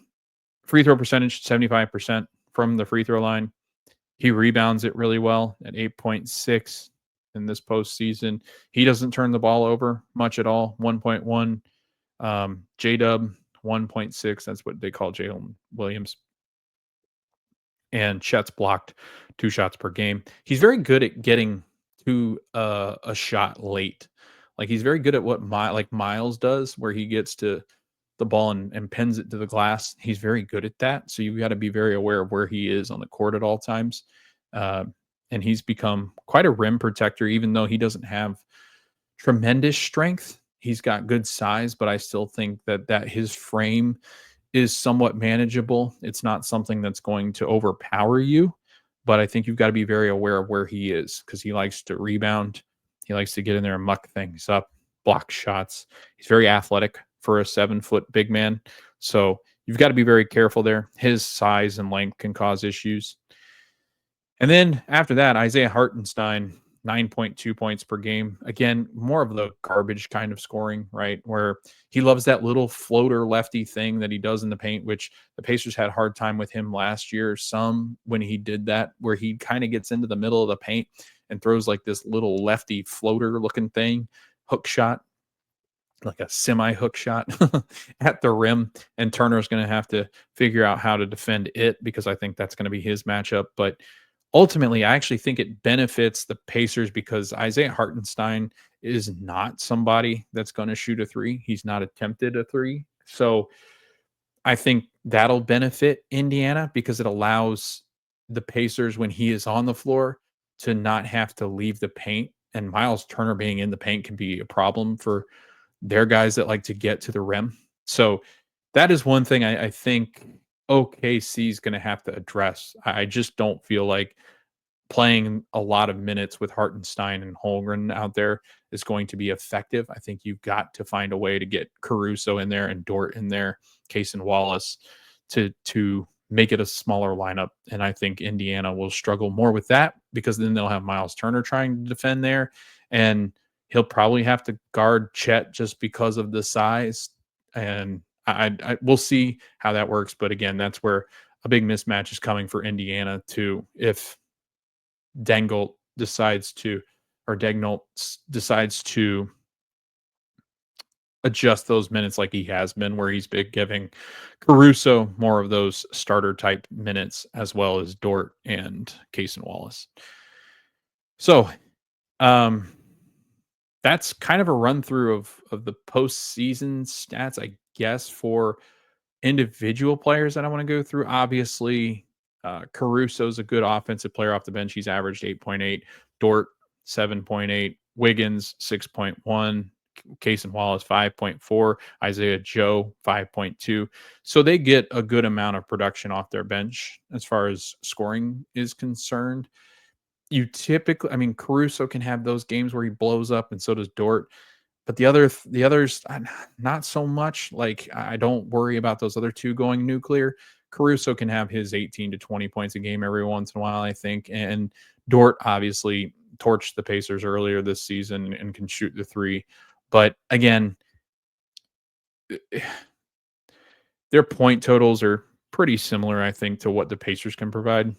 free throw percentage, 75% from the free throw line. He rebounds it really well at 8.6 in this postseason. He doesn't turn the ball over much at all, 1.1. J-Dub, 1.6. That's what they call Jalen Williams. And Chet's blocked 2 shots per game. He's very good at getting to a shot late. Like, he's very good at what Miles does, where he gets to the ball and pins it to the glass. He's very good at that. So you've got to be very aware of where he is on the court at all times. And he's become quite a rim protector, even though he doesn't have tremendous strength. He's got good size, but I still think that his frame is somewhat manageable. It's not something that's going to overpower you, but I think you've got to be very aware of where he is because he likes to rebound. He likes to get in there and muck things up, block shots. He's very athletic for a 7-foot big man. So you've got to be very careful there. His size and length can cause issues. And then after that, Isaiah Hartenstein, 9.2 points per game. Again, more of the garbage kind of scoring, right? Where he loves that little floater lefty thing that he does in the paint, which the Pacers had a hard time with him last year. Some when he did that, where he kind of gets into the middle of the paint and throws like this little lefty floater looking thing, hook shot, like a semi hook shot at the rim. And Turner's going to have to figure out how to defend it because I think that's going to be his matchup. But ultimately, I actually think it benefits the Pacers because Isaiah Hartenstein is not somebody that's going to shoot a three. He's not attempted a three. So I think that'll benefit Indiana because it allows the Pacers, when he is on the floor, to not have to leave the paint. And Miles Turner being in the paint can be a problem for their guys that like to get to the rim. So that is one thing I think OKC is going to have to address. I just don't feel like playing a lot of minutes with Hartenstein and Holmgren out there is going to be effective. I think you've got to find a way to get Caruso in there and Dort in there, Case and Wallace to make it a smaller lineup. And I think Indiana will struggle more with that because then they'll have Miles Turner trying to defend there. And he'll probably have to guard Chet just because of the size. And I we'll see how that works. But again, that's where a big mismatch is coming for Indiana too. If Daigneault decides to adjust those minutes like he has been, where he's been giving Caruso more of those starter type minutes as well as Dort and Case and Wallace. So that's kind of a run through of the postseason stats, I guess, for individual players that I want to go through. Obviously, Caruso's a good offensive player off the bench. He's averaged 8.8. Dort, 7.8. Wiggins, 6.1. Case and Wallace, 5.4. Isaiah Joe, 5.2. So they get a good amount of production off their bench as far as scoring is concerned. You typically, I mean, Caruso can have those games where he blows up, and so does Dort. But the others, not so much. Like, I don't worry about those other two going nuclear. Caruso can have his 18 to 20 points a game every once in a while, I think. And Dort obviously torched the Pacers earlier this season and can shoot the three. But again, their point totals are pretty similar, I think, to what the Pacers can provide.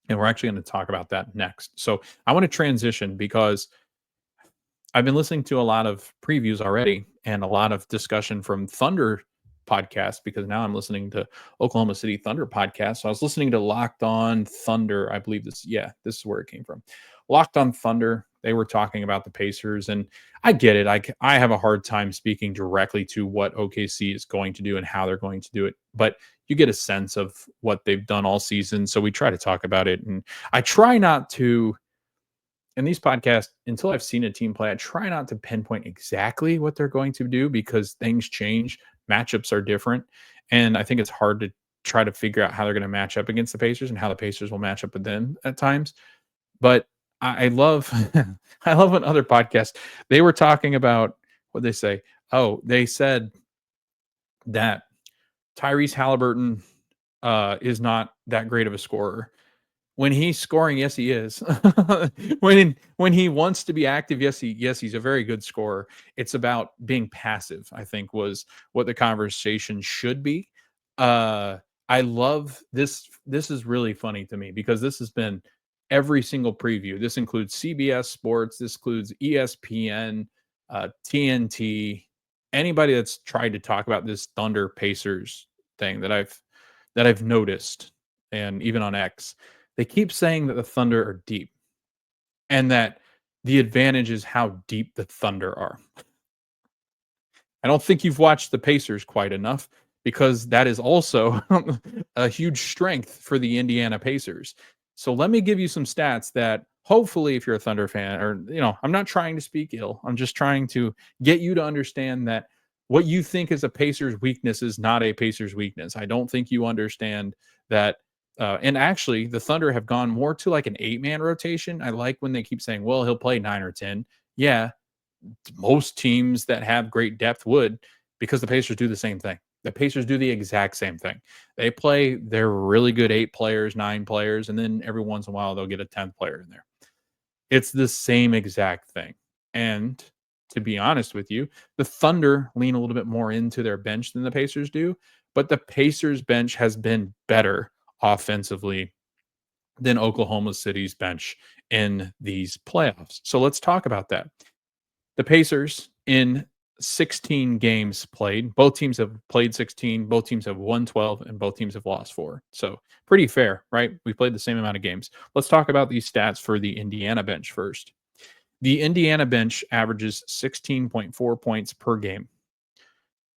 And we're actually going to talk about that next. So I want to transition because I've been listening to a lot of previews already and a lot of discussion from Thunder podcast because now I'm listening to Oklahoma City Thunder podcast. So I was listening to Locked On Thunder. I believe this is where it came from. Locked On Thunder. They were talking about the Pacers, and I get it. I have a hard time speaking directly to what OKC is going to do and how they're going to do it, but you get a sense of what they've done all season. So we try to talk about it, and I try not to, in these podcasts, until I've seen a team play, I try not to pinpoint exactly what they're going to do because things change. Matchups are different. And I think it's hard to try to figure out how they're going to match up against the Pacers and how the Pacers will match up with them at times. But I love, I love on other podcasts, they were talking about what they say. Oh, they said that Tyrese Halliburton is not that great of a scorer. When he's scoring, yes, he is. when he wants to be active, yes, he's a very good scorer. It's about being passive, I think, was what the conversation should be. I love this. This is really funny to me because this has been every single preview. This includes CBS Sports. This includes ESPN, TNT. Anybody that's tried to talk about this Thunder Pacers thing that I've noticed, and even on X, they keep saying that the Thunder are deep and that the advantage is how deep the Thunder are. I don't think you've watched the Pacers quite enough because that is also a huge strength for the Indiana Pacers. So let me give you some stats that hopefully if you're a Thunder fan, or, I'm not trying to speak ill. I'm just trying to get you to understand that what you think is a Pacers weakness is not a Pacers weakness. I don't think you understand that. And actually, the Thunder have gone more to like an 8-man rotation. I like when they keep saying, well, he'll play 9 or 10. Yeah, most teams that have great depth would, because the Pacers do the same thing. The Pacers do the exact same thing. They play their really good 8 players, 9 players, and then every once in a while they'll get a 10th player in there. It's the same exact thing. And to be honest with you, the Thunder lean a little bit more into their bench than the Pacers do, but the Pacers bench has been better offensively than Oklahoma City's bench in these playoffs. So let's talk about that. The Pacers in 16 games played, both teams have played 16, both teams have won 12, and both teams have lost 4. So pretty fair, right? We played the same amount of games. Let's talk about these stats for the Indiana bench first. The Indiana bench averages 16.4 points per game.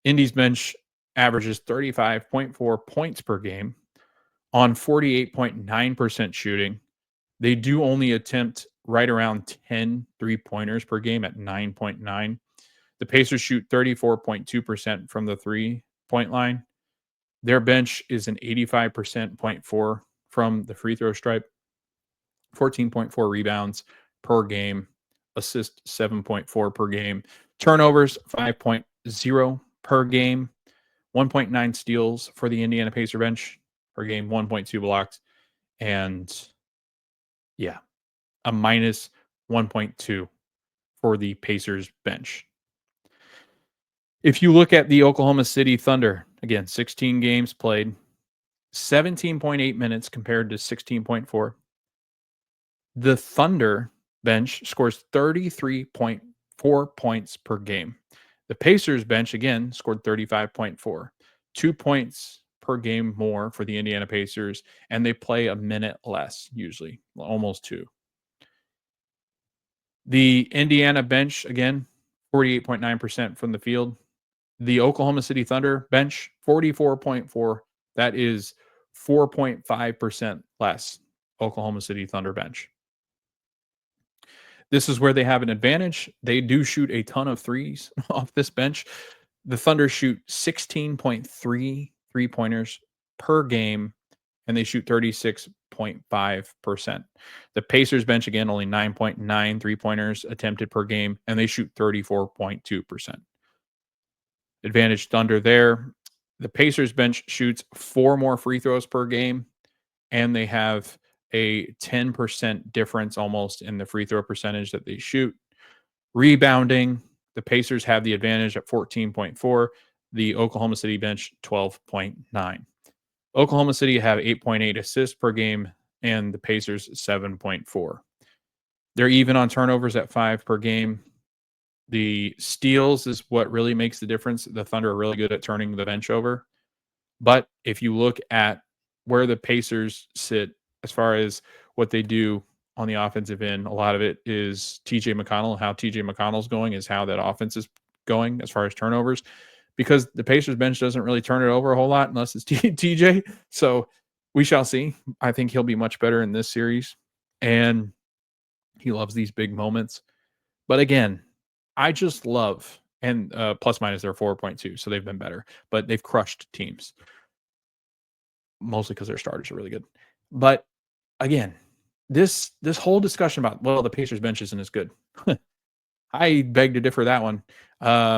Indy's bench averages 35.4 points per game on 48.9% shooting. They do only attempt right around 10 3-pointers per game at 9.9. The Pacers shoot 34.2% from the 3-point line. Their bench is an 85.4% from the free throw stripe, 14.4 rebounds per game, assist 7.4 per game, turnovers 5.0 per game, 1.9 steals for the Indiana Pacer bench per game, 1.2 blocks, and yeah, a minus 1.2 for the Pacers bench. If you look at the Oklahoma City Thunder, again, 16 games played, 17.8 minutes compared to 16.4. The Thunder bench scores 33.4 points per game. The Pacers bench, again, scored 35.4. 2 points per game more for the Indiana Pacers, and they play a minute less, usually, almost 2. The Indiana bench, again, 48.9% from the field. The Oklahoma City Thunder bench, 44.4. That is 4.5% less Oklahoma City Thunder bench. This is where they have an advantage. They do shoot a ton of threes off this bench. The Thunder shoot 16.3 3-pointers per game, and they shoot 36.5%. The Pacers bench, again, only 9.9 3-pointers attempted per game, and they shoot 34.2%. Advantage Thunder there. The Pacers bench shoots 4 more free throws per game, and they have a 10% difference almost in the free throw percentage that they shoot. Rebounding, the Pacers have the advantage at 14.4. The Oklahoma City bench, 12.9. Oklahoma City have 8.8 assists per game, and the Pacers 7.4. They're even on turnovers at 5 per game. The steals is what really makes the difference. The Thunder are really good at turning the bench over. But if you look at where the Pacers sit as far as what they do on the offensive end, a lot of it is TJ McConnell. How TJ McConnell's going is how that offense is going as far as turnovers, because the Pacers bench doesn't really turn it over a whole lot unless it's TJ. So we shall see. I think he'll be much better in this series, and he loves these big moments. But again, I just love, and plus minus they're 4.2, so they've been better, but they've crushed teams, mostly because their starters are really good. But again, this whole discussion about, well, the Pacers bench isn't as good. I beg to differ that one,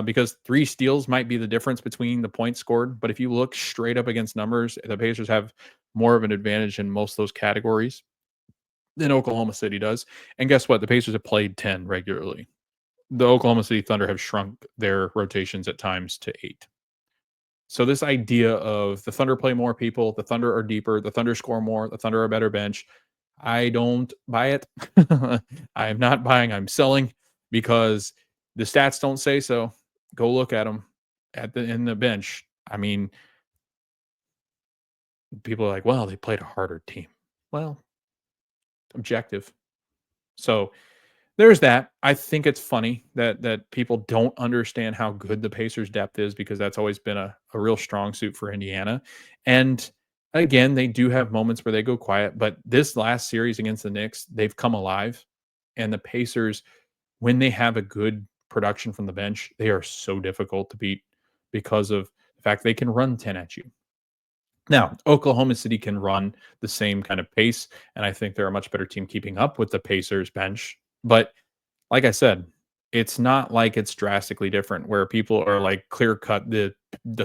because 3 steals might be the difference between the points scored. But if you look straight up against numbers, the Pacers have more of an advantage in most of those categories than Oklahoma City does. And guess what? The Pacers have played 10 regularly. The Oklahoma City Thunder have shrunk their rotations at times to 8. So this idea of the Thunder play more people, the Thunder are deeper, the Thunder score more, the Thunder are a better bench, I don't buy it. I am not buying, I'm selling, because the stats don't say so. Go look at them in the bench. I mean, people are like, well, they played a harder team. Well, objective. So there's that. I think it's funny that people don't understand how good the Pacers' depth is, because that's always been a real strong suit for Indiana. And again, they do have moments where they go quiet, but this last series against the Knicks, they've come alive. And the Pacers, when they have a good production from the bench, they are so difficult to beat. because of the fact they can run 10 at you. Now, Oklahoma City can run the same kind of pace, and I think they're a much better team keeping up with the Pacers bench. But like I said, it's not like it's drastically different where people are like clear cut. The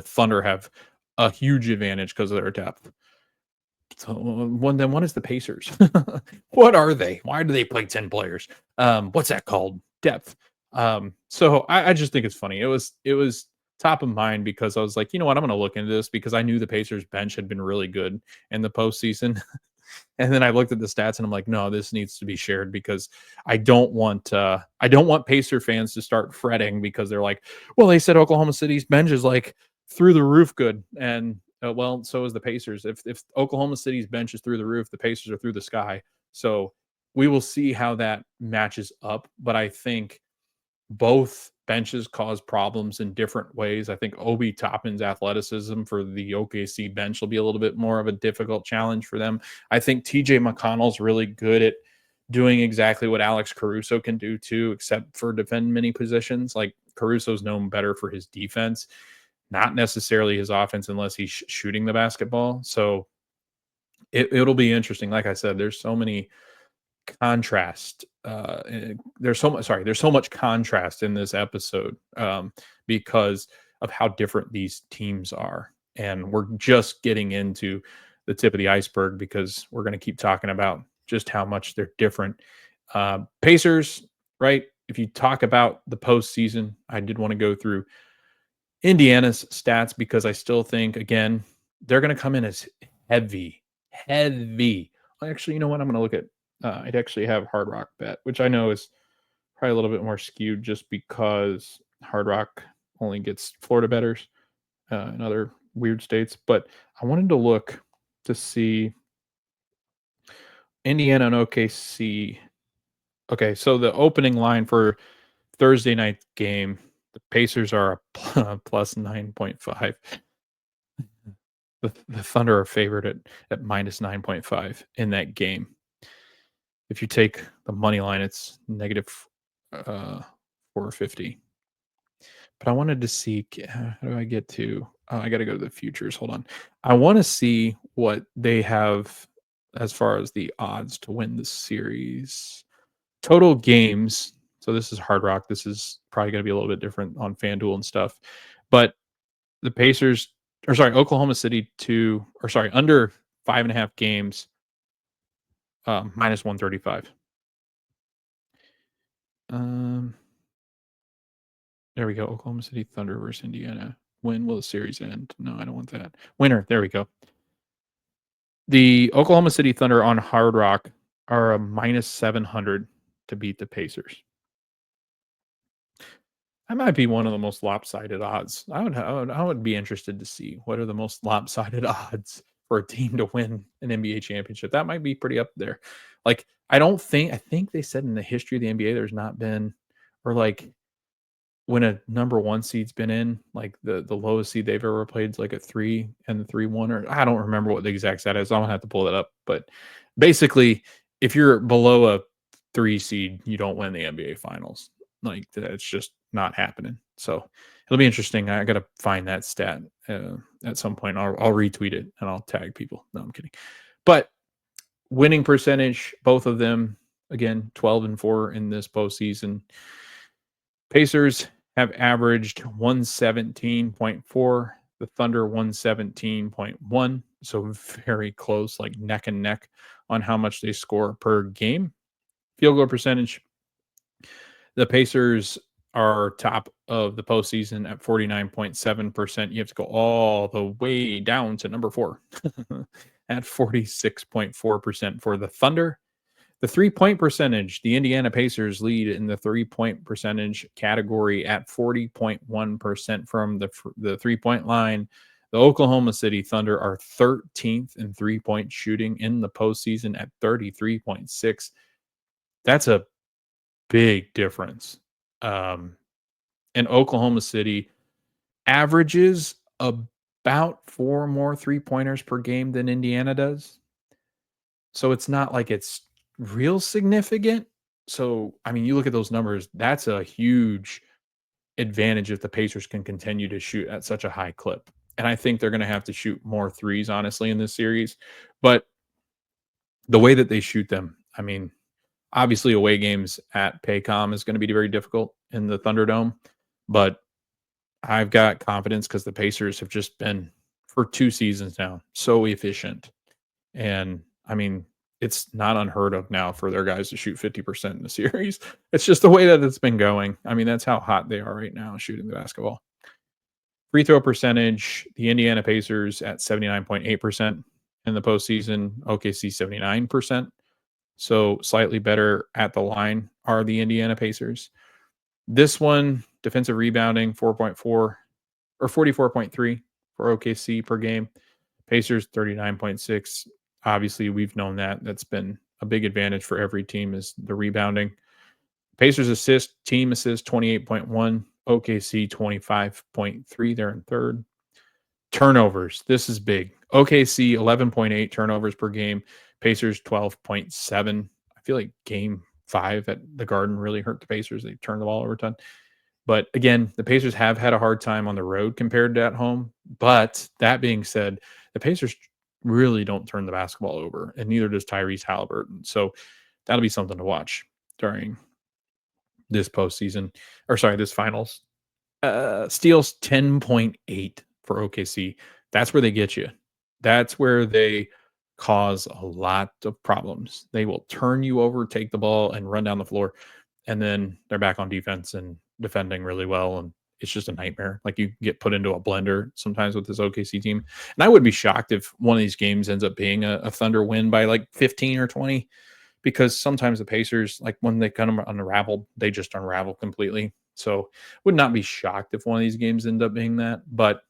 Thunder have a huge advantage because of their depth. So then what is the Pacers? What are they? Why do they play 10 players? What's that called? Depth. So I just think it's funny. It was top of mind because I was like, you know what, I'm going to look into this because I knew the Pacers bench had been really good in the postseason. And then I looked at the stats and I'm like, no, this needs to be shared because I don't want Pacer fans to start fretting because they're like, well, they said Oklahoma City's bench is like through the roof good. And well, so is the Pacers. If Oklahoma City's bench is through the roof, the Pacers are through the sky. So we will see how that matches up. But I think both benches cause problems in different ways. I think Obi Toppin's athleticism for the OKC bench will be a little bit more of a difficult challenge for them. I think TJ McConnell's really good at doing exactly what Alex Caruso can do too, except for defend many positions. Like Caruso's known better for his defense, not necessarily his offense unless he's shooting the basketball. So it'll be interesting. Like I said, there's so many contrast. There's so much contrast in this episode because of how different these teams are. And we're just getting into the tip of the iceberg because we're going to keep talking about just how much they're different. Pacers, right? If you talk about the postseason, I did want to go through Indiana's stats because I still think, again, they're going to come in as heavy. Actually, you know what? I'm going to look at I'd actually have Hard Rock bet, which I know is probably a little bit more skewed just because Hard Rock only gets Florida bettors in other weird states. But I wanted to look to see Indiana and OKC. Okay, so the opening line for Thursday night game, the Pacers are a plus 9.5. The Thunder are favored at minus 9.5 in that game. If you take the money line, it's negative 450. But I wanted to see, how do I get to? I got to go to the futures. Hold on. I want to see what they have as far as the odds to win the series. Total games. So this is Hard Rock. This is probably going to be a little bit different on FanDuel and stuff. But the Pacers, Oklahoma City under 5.5 games. Minus 135. There we go. Oklahoma City Thunder versus Indiana. When will the series end? No, I don't want that. Winner. There we go. The Oklahoma City Thunder on Hard Rock are a minus 700 to beat the Pacers. That might be one of the most lopsided odds. I would be interested to see what are the most lopsided odds for a team to win an NBA championship. That might be pretty up there. Like, I think they said in the history of the NBA, there's not been, or like when a number one seed's been in, like the lowest seed they've ever played is like a 3 and the 3-1, or I don't remember what the exact stat is. I'm gonna have to pull that up. But basically, if you're below a 3 seed, you don't win the NBA finals. Like, that's just not happening. So it'll be interesting. I got to find that stat at some point. I'll retweet it and I'll tag people. No, I'm kidding. But winning percentage, both of them, again, 12-4 in this postseason. Pacers have averaged 117.4. The Thunder 117.1. So very close, like neck and neck on how much they score per game. Field goal percentage. The Pacers are top of the postseason at 49.7%. You have to go all the way down to number 4 at 46.4% for the Thunder. The 3-point percentage, the Indiana Pacers lead in the 3-point percentage category at 40.1% from the 3-point line. The Oklahoma City Thunder are 13th in 3-point shooting in the postseason at 33.6. That's a big difference. And Oklahoma City averages about 4 more 3-pointers per game than Indiana does. So it's not like it's real significant. So, I mean, you look at those numbers, that's a huge advantage if the Pacers can continue to shoot at such a high clip. And I think they're going to have to shoot more threes, honestly, in this series. But the way that they shoot them, I mean, obviously away games at Paycom is going to be very difficult in the Thunderdome. But I've got confidence because the Pacers have just been, for 2 seasons now, so efficient. And I mean, it's not unheard of now for their guys to shoot 50% in the series. It's just the way that it's been going. I mean, that's how hot they are right now shooting the basketball. Free throw percentage, the Indiana Pacers at 79.8% in the postseason, OKC 79%. So slightly better at the line are the Indiana Pacers. This one, defensive rebounding, 4.4 or 44.3 for OKC per game. Pacers, 39.6. Obviously, we've known that. That's been a big advantage for every team is the rebounding. Pacers team assist, 28.1. OKC, 25.3. They're in third. Turnovers. This is big. OKC, 11.8 turnovers per game. Pacers, 12.7. I feel like game 5 at the Garden really hurt the Pacers. They turned the ball over a ton. But again, the Pacers have had a hard time on the road compared to at home. But that being said, the Pacers really don't turn the basketball over, and neither does Tyrese Halliburton. So that'll be something to watch during this postseason, this finals. Steals 10.8 for OKC. That's where they get you. That's where they cause a lot of problems. They will turn you over, take the ball, and run down the floor, and then they're back on defense and defending really well, and it's just a nightmare. Like, you get put into a blender sometimes with this OKC team. And I would be shocked if one of these games ends up being a Thunder win by like 15 or 20, because sometimes the Pacers, like when they kind of unravel, they just unravel completely. So would not be shocked if one of these games end up being that. But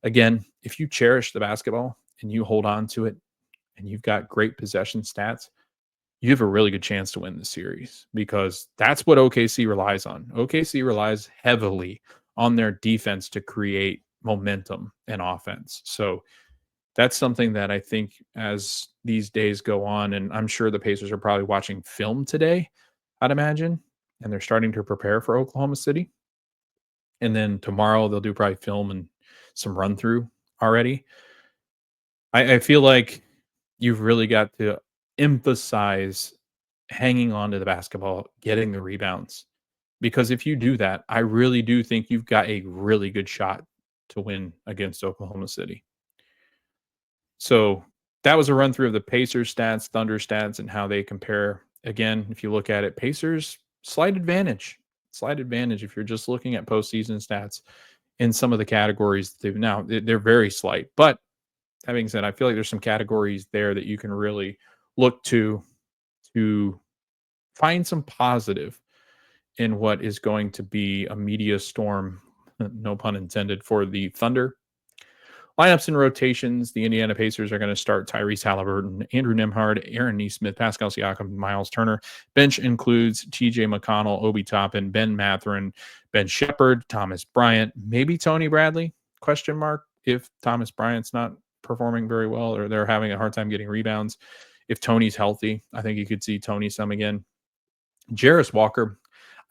again, if you cherish the basketball and you hold on to it and you've got great possession stats, you have a really good chance to win the series, because that's what OKC relies on. OKC relies heavily on their defense to create momentum and offense. So that's something that I think as these days go on, and I'm sure the Pacers are probably watching film today, I'd imagine, and they're starting to prepare for Oklahoma City. And then tomorrow they'll do probably film and some run through already. I feel like you've really got to emphasize hanging on to the basketball, getting the rebounds. Because if you do that, I really do think you've got a really good shot to win against Oklahoma City. So that was a run through of the Pacers stats, Thunder stats, and how they compare. Again, if you look at it, Pacers, slight advantage if you're just looking at postseason stats in some of the categories. They're very slight. But that being said, I feel like there's some categories there that you can really look to find some positive in what is going to be a media storm, no pun intended, for the Thunder. Lineups and rotations. The Indiana Pacers are going to start Tyrese Halliburton, Andrew Nembhard, Aaron Nesmith, Pascal Siakam, Miles Turner. Bench includes TJ McConnell, Obi Toppin, Ben Mathurin, Ben Shepherd, Thomas Bryant, maybe Tony Bradley, question mark, if Thomas Bryant's not performing very well or they're having a hard time getting rebounds. If Tony's healthy, I think you could see Tony some again. Jarris Walker,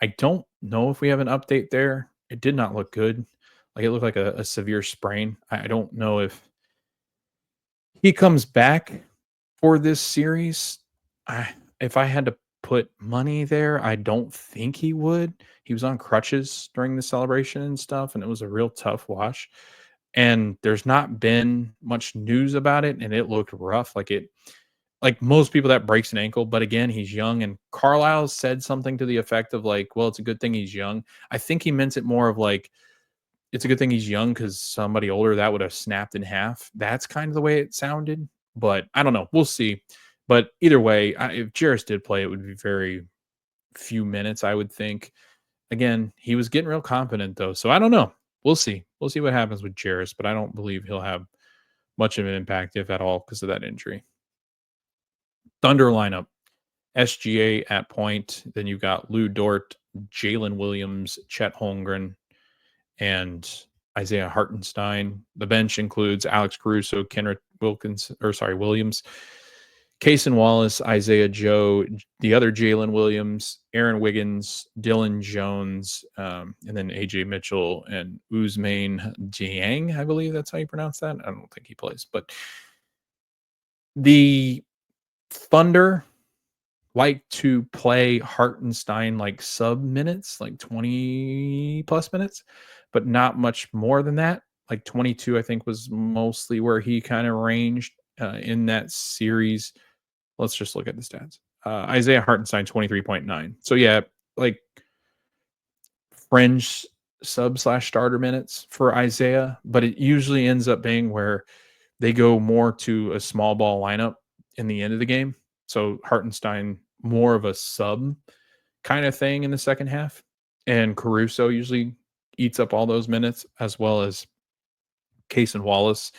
I don't know if we have an update there. It did not look good. Like, it looked like a severe sprain. I don't know if he comes back for this series. If I had to put money there, I don't think he would. He was on crutches during the celebration and stuff, and it was a real tough watch. And there's not been much news about it, and it looked rough. Like most people, that breaks an ankle, but again, he's young. And Carlisle said something to the effect of like, well, it's a good thing he's young. I think he meant it more of like, it's a good thing he's young because somebody older that would have snapped in half. That's kind of the way it sounded, but I don't know. We'll see. But either way, if Jarris did play, it would be very few minutes, I would think. Again, he was getting real confident though, so I don't know. We'll see. We'll see what happens with Jarris, but I don't believe he'll have much of an impact, if at all, because of that injury. Thunder lineup. SGA at point. Then you've got Lou Dort, Jalen Williams, Chet Holmgren, and Isaiah Hartenstein. The bench includes Alex Caruso, Williams, Cason Wallace, Isaiah Joe, the other Jalen Williams, Aaron Wiggins, Dylan Jones, and then AJ Mitchell and Ousmane Dieng, I believe that's how you pronounce that. I don't think he plays, but the Thunder like to play Hartenstein like sub minutes, like 20 plus minutes, but not much more than that. Like 22, I think, was mostly where he kind of ranged in that series. Let's just look at the stats. Isaiah Hartenstein, 23.9. So yeah, like fringe sub/starter minutes for Isaiah, but it usually ends up being where they go more to a small ball lineup in the end of the game. So Hartenstein more of a sub kind of thing in the second half, and Caruso usually eats up all those minutes, as well as Cason Wallace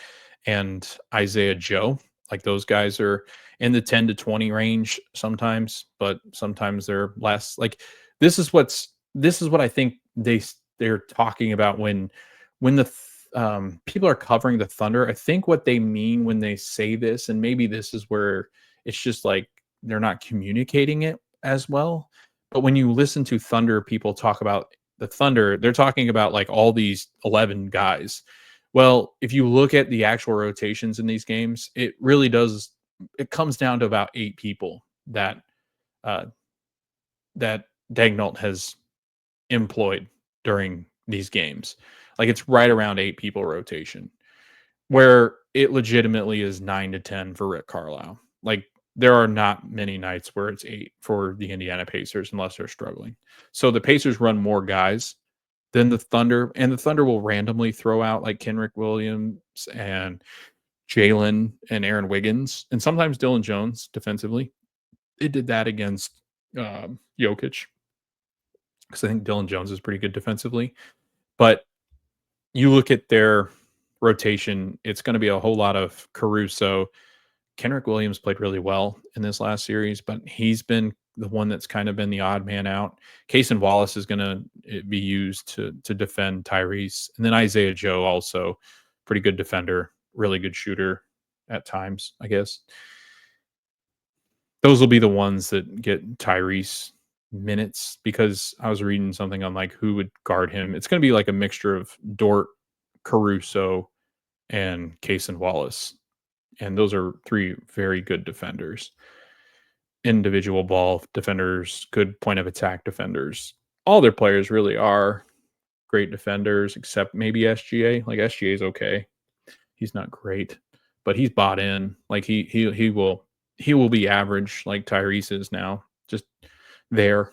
and Isaiah Joe. Like those guys are in the 10 to 20 range sometimes, but sometimes they're less. Like this is what I think they're talking about when the people are covering the Thunder. I think what they mean when they say this, and maybe this is where it's just like they're not communicating it as well. But when you listen to Thunder people talk about the Thunder, they're talking about like all these 11 guys. Well, if you look at the actual rotations in these games, it really does. It comes down to about 8 people that that Daigneault has employed during these games. Like it's right around 8 people rotation, where it legitimately is 9 to 10 for Rick Carlisle. Like there are not many nights where it's 8 for the Indiana Pacers unless they're struggling. So the Pacers run more guys than the Thunder, and the Thunder will randomly throw out like Kenrick Williams and Jalen and Aaron Wiggins, and sometimes Dylan Jones defensively. It did that against Jokic, because I think Dylan Jones is pretty good defensively. But you look at their rotation, it's going to be a whole lot of Caruso. Kenrick Williams played really well in this last series, but he's been the one that's kind of been the odd man out. Cason Wallace is going to be used to defend Tyrese. And then Isaiah Joe, also pretty good defender, really good shooter at times, I guess. Those will be the ones that get Tyrese minutes, because I was reading something on like who would guard him. It's going to be like a mixture of Dort, Caruso, and Cason Wallace. And those are 3 very good defenders. Individual ball defenders, good point of attack defenders. All their players really are great defenders, except maybe SGA. Like SGA is okay. He's not great, but he's bought in. Like he will be average like Tyrese is now. Just there.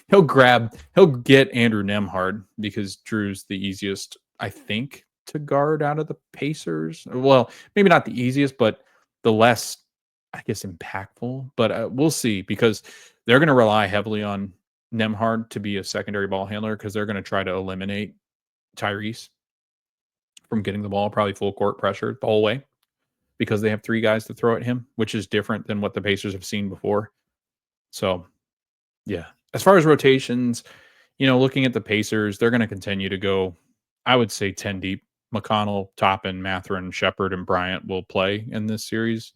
he'll get Andrew Nembhard, because Drew's the easiest, I think, to guard out of the Pacers. Well, maybe not the easiest, but the less, I guess, impactful. But we'll see, because they're going to rely heavily on Nembhard to be a secondary ball handler, because they're going to try to eliminate Tyrese from getting the ball, probably full court pressure the whole way, because they have 3 guys to throw at him, which is different than what the Pacers have seen before. So, yeah. As far as rotations, looking at the Pacers, they're going to continue to go, I would say, 10 deep. McConnell, Toppin, Mathurin, Shepard, and Bryant will play in this series.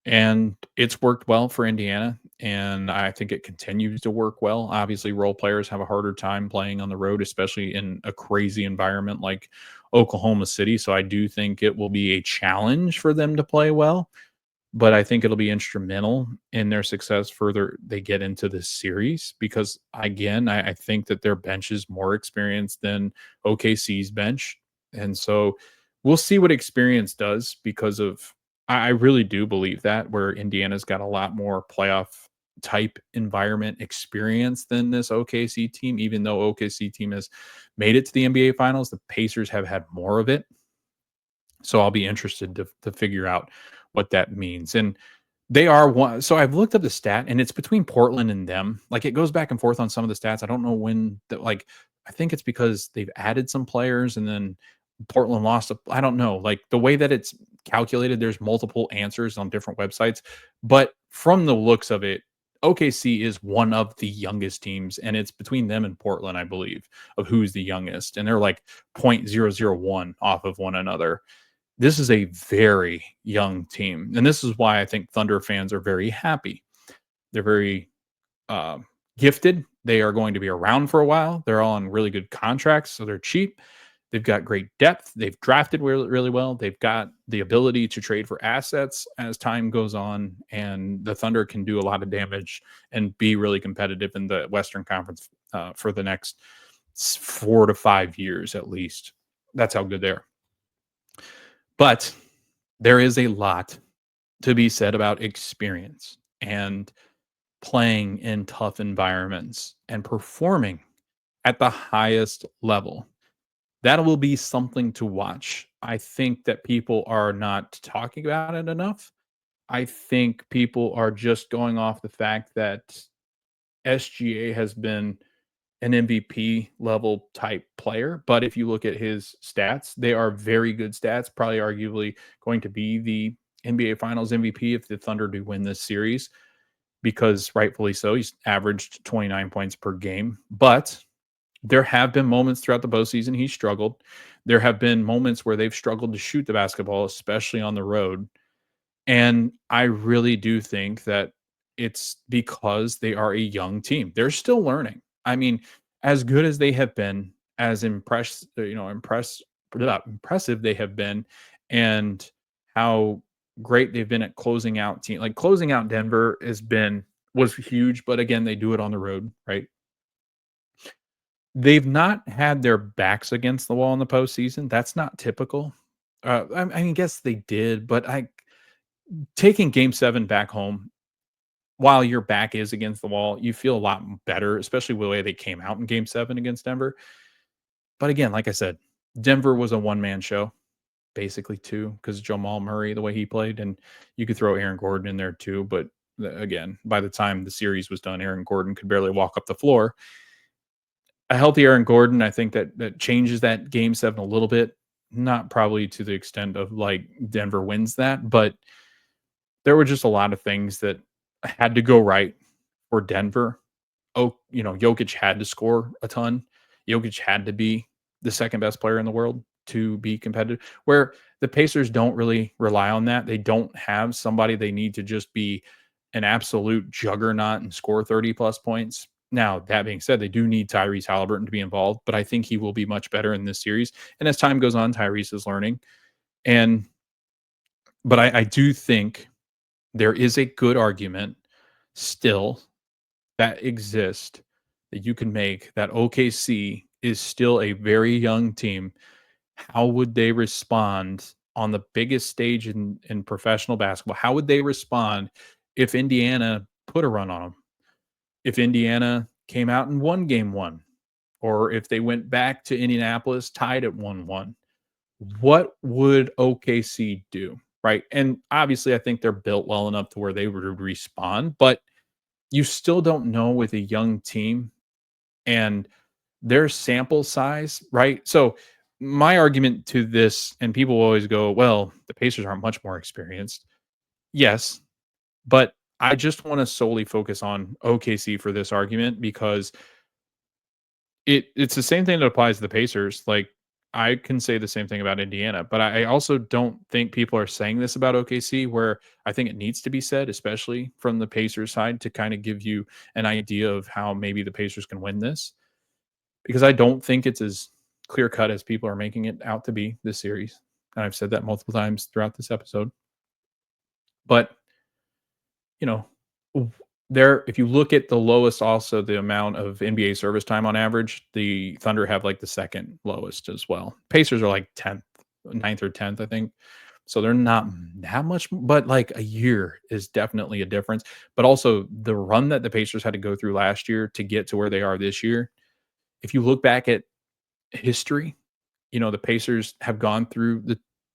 And it's worked well for Indiana, and I think it continues to work well. Obviously, role players have a harder time playing on the road, especially in a crazy environment like Oklahoma City. So I do think it will be a challenge for them to play well, but I think it'll be instrumental in their success further they get into this series, because, again, I think that their bench is more experienced than OKC's bench. And so we'll see what experience does, because of I really do believe that, where Indiana's got a lot more playoff type environment experience than this OKC team. Even though OKC team has made it to the NBA Finals, the Pacers have had more of it. So I'll be interested to figure out what that means. And they are one. So I've looked up the stat, and it's between Portland and them. Like it goes back and forth on some of the stats. I don't know when. I think it's because they've added some players, and then Portland lost. I don't know. Like the way that it's calculated, there's multiple answers on different websites. But from the looks of it, OKC is one of the youngest teams, and it's between them and Portland, I believe, of who's the youngest. And they're like 0.001 off of one another. this is a very young team. And this is why I think Thunder fans are very happy. They're very uh, gifted. They are going to be around for a while. They're all on really good contracts, so they're cheap. They've got great depth. They've drafted really, really well. They've got the ability to trade for assets as time goes on, and the Thunder can do a lot of damage and be really competitive in the Western Conference for the next 4 to 5 years at least. That's how good they are. But there is a lot to be said about experience and playing in tough environments and performing at the highest level. That will be something to watch. I think that people are not talking about it enough. I think people are just going off the fact that SGA has been an MVP level type player. But if you look at his stats, they are very good stats, probably arguably going to be the NBA Finals MVP if the Thunder do win this series, because rightfully so. He's averaged 29 points per game. But there have been moments throughout the postseason he's struggled. There have been moments where they've struggled to shoot the basketball, especially on the road. And I really do think that it's because they are a young team. They're still learning. I mean, as good as they have been, as impressive they have been, and how great they've been at closing out team. Like closing out Denver was huge, but again, they do it on the road, right? They've not had their backs against the wall in the postseason. That's not typical. I guess they did, but taking Game 7 back home, while your back is against the wall, you feel a lot better, especially with the way they came out in Game 7 against Denver. But again, like I said, Denver was a one-man show, basically two, because Jamal Murray, the way he played, and you could throw Aaron Gordon in there too. But again, by the time the series was done, Aaron Gordon could barely walk up the floor. A healthy Aaron Gordon, I think that changes that Game 7 a little bit. Not probably to the extent of like Denver wins that, but there were just a lot of things that had to go right for Denver. Jokic had to score a ton. Jokic had to be the second best player in the world to be competitive, where the Pacers don't really rely on that. They don't have somebody they need to just be an absolute juggernaut and score 30 plus points. Now, that being said, they do need Tyrese Halliburton to be involved, but I think he will be much better in this series. And as time goes on, Tyrese is learning. But I do think there is a good argument still that exists that you can make that OKC is still a very young team. How would they respond on the biggest stage in professional basketball? How would they respond if Indiana put a run on them? If Indiana came out and won Game 1, or if they went back to Indianapolis tied at 1-1, what would OKC do? Right. And obviously, I think they're built well enough to where they would respond, but you still don't know with a young team and their sample size. Right. So, my argument to this, and people always go, well, the Pacers aren't much more experienced. Yes. But I just want to solely focus on OKC for this argument because it's the same thing that applies to the Pacers. Like, I can say the same thing about Indiana, but I also don't think people are saying this about OKC, where I think it needs to be said, especially from the Pacers side, to kind of give you an idea of how maybe the Pacers can win this, because I don't think it's as clear cut as people are making it out to be this series. And I've said that multiple times throughout this episode. But if you look at the lowest, also the amount of NBA service time on average, the Thunder have like the second lowest as well. Pacers are like 10th, 9th or 10th, I think. So they're not that much, but like a year is definitely a difference. But also the run that the Pacers had to go through last year to get to where they are this year. If you look back at history, the Pacers have gone through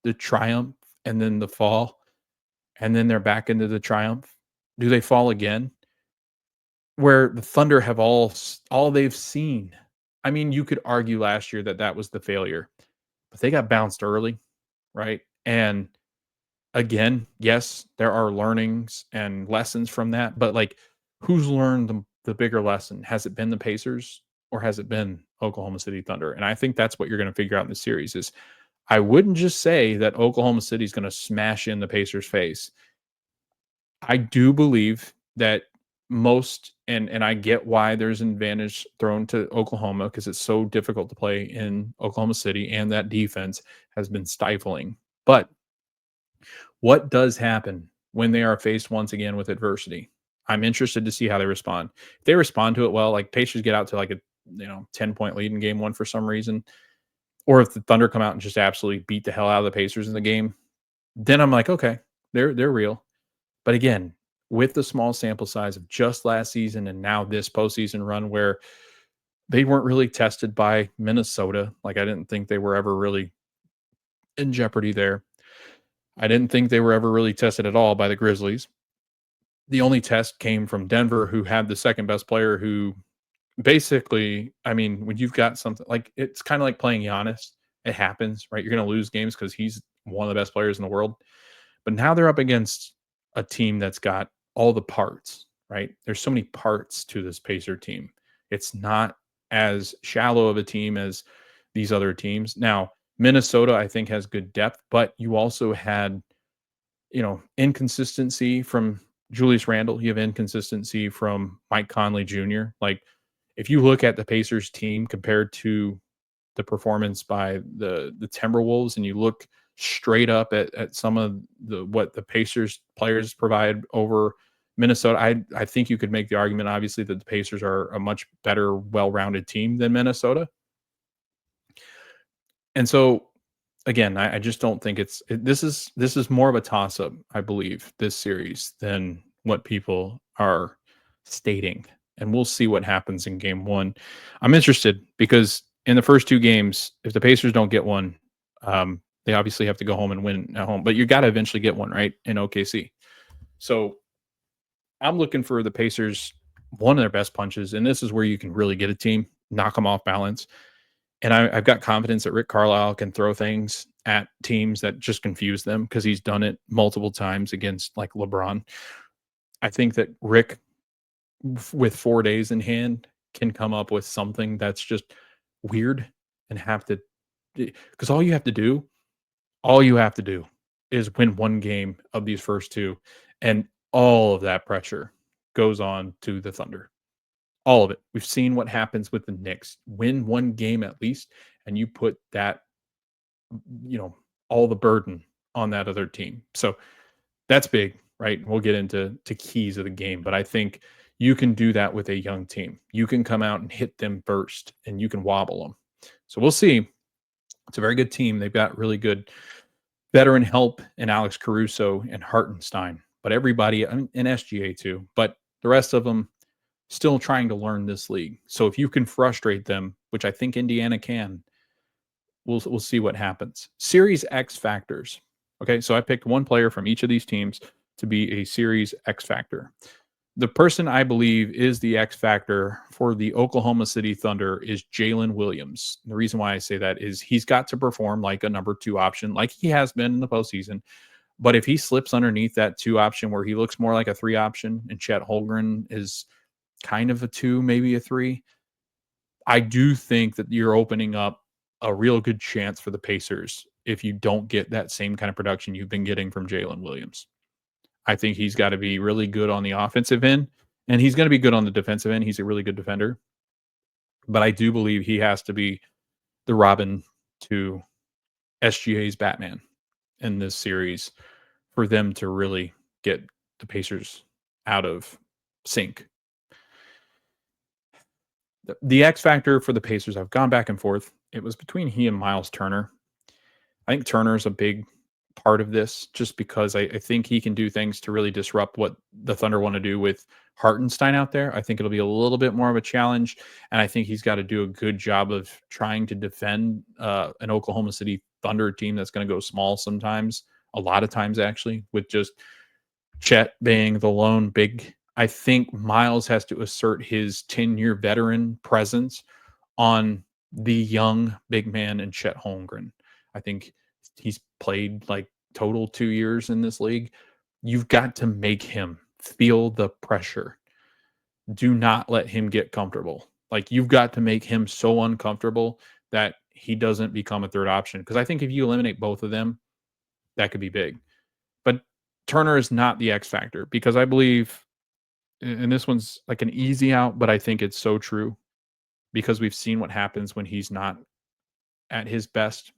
the triumph and then the fall, and then they're back into the triumph. Do they fall again? Where the Thunder have all they've seen. I mean, you could argue last year that was the failure, but they got bounced early, right? And again, yes, there are learnings and lessons from that, but like, who's learned the bigger lesson? Has it been the Pacers or has it been Oklahoma City Thunder? And I think that's what you're going to figure out in the series is I wouldn't just say that Oklahoma City is going to smash in the Pacers' face. I do believe that and I get why there's an advantage thrown to Oklahoma because it's so difficult to play in Oklahoma City, and that defense has been stifling. But what does happen when they are faced once again with adversity? I'm interested to see how they respond. If they respond to it well, like Pacers get out to like a 10-point lead in game one for some reason, or if the Thunder come out and just absolutely beat the hell out of the Pacers in the game, then I'm like, okay, they're real. But again, with the small sample size of just last season and now this postseason run where they weren't really tested by Minnesota, like I didn't think they were ever really in jeopardy there. I didn't think they were ever really tested at all by the Grizzlies. The only test came from Denver, who had the second best player who basically, I mean, when you've got something like it's kind of like playing Giannis, it happens, right? You're going to lose games because he's one of the best players in the world. But now they're up against a team that's got all the parts, right? There's so many parts to this Pacer team. It's not as shallow of a team as these other teams. Now, Minnesota, I think, has good depth, but you also had, inconsistency from Julius Randle. You have inconsistency from Mike Conley Jr. Like, if you look at the Pacers team compared to the performance by the Timberwolves, and you look straight up at some of what the Pacers players provide over Minnesota, I think you could make the argument, obviously, that the Pacers are a much better, well-rounded team than Minnesota. And so, again, I just don't think this is more of a toss-up, I believe, this series than what people are stating. And we'll see what happens in game one. I'm interested because in the first two games, if the Pacers don't get one, they obviously have to go home and win at home. But you got to eventually get one, right, in OKC. So I'm looking for the Pacers, one of their best punches, and this is where you can really get a team, knock them off balance. And I've got confidence that Rick Carlisle can throw things at teams that just confuse them because he's done it multiple times against like LeBron. I think that Rick, with 4 days in hand, can come up with something that's just weird and have to, because all you have to do is win one game of these first two, and all of that pressure goes on to the Thunder. All of it. We've seen what happens with the Knicks. Win one game at least, and you put that, all the burden on that other team. So that's big, right? We'll get into keys of the game, but I think you can do that with a young team. You can come out and hit them first, and you can wobble them. So we'll see. It's a very good team. They've got really good veteran help in Alex Caruso and Hartenstein, but everybody, and SGA too, but the rest of them still trying to learn this league. So if you can frustrate them, which I think Indiana can, we'll see what happens. Series X factors. Okay, so I picked one player from each of these teams to be a Series X factor. The person I believe is the X factor for the Oklahoma City Thunder is Jalen Williams. The reason why I say that is he's got to perform like a number 2 option, like he has been in the postseason. But if he slips underneath that 2 option where he looks more like a 3 option and Chet Holmgren is kind of a 2, maybe a 3, I do think that you're opening up a real good chance for the Pacers if you don't get that same kind of production you've been getting from Jalen Williams. I think he's got to be really good on the offensive end, and he's going to be good on the defensive end. He's a really good defender. But I do believe he has to be the Robin to SGA's Batman in this series for them to really get the Pacers out of sync. The X factor for the Pacers, I've gone back and forth. It was between he and Miles Turner. I think Turner's a big part of this just because I think he can do things to really disrupt what the Thunder want to do with Hartenstein out there. I think it'll be a little bit more of a challenge, and I think he's got to do a good job of trying to defend an Oklahoma City Thunder team that's going to go small sometimes, a lot of times actually, with just Chet being the lone big. I think Miles has to assert his 10-year veteran presence on the young big man and Chet Holmgren. I think he's played like total 2 years in this league. You've got to make him feel the pressure. Do not let him get comfortable. Like, you've got to make him so uncomfortable that he doesn't become a third option. Because I think if you eliminate both of them, that could be big. But Turner is not the X factor because I believe, and this one's like an easy out, but I think it's so true because we've seen what happens when he's not at his best.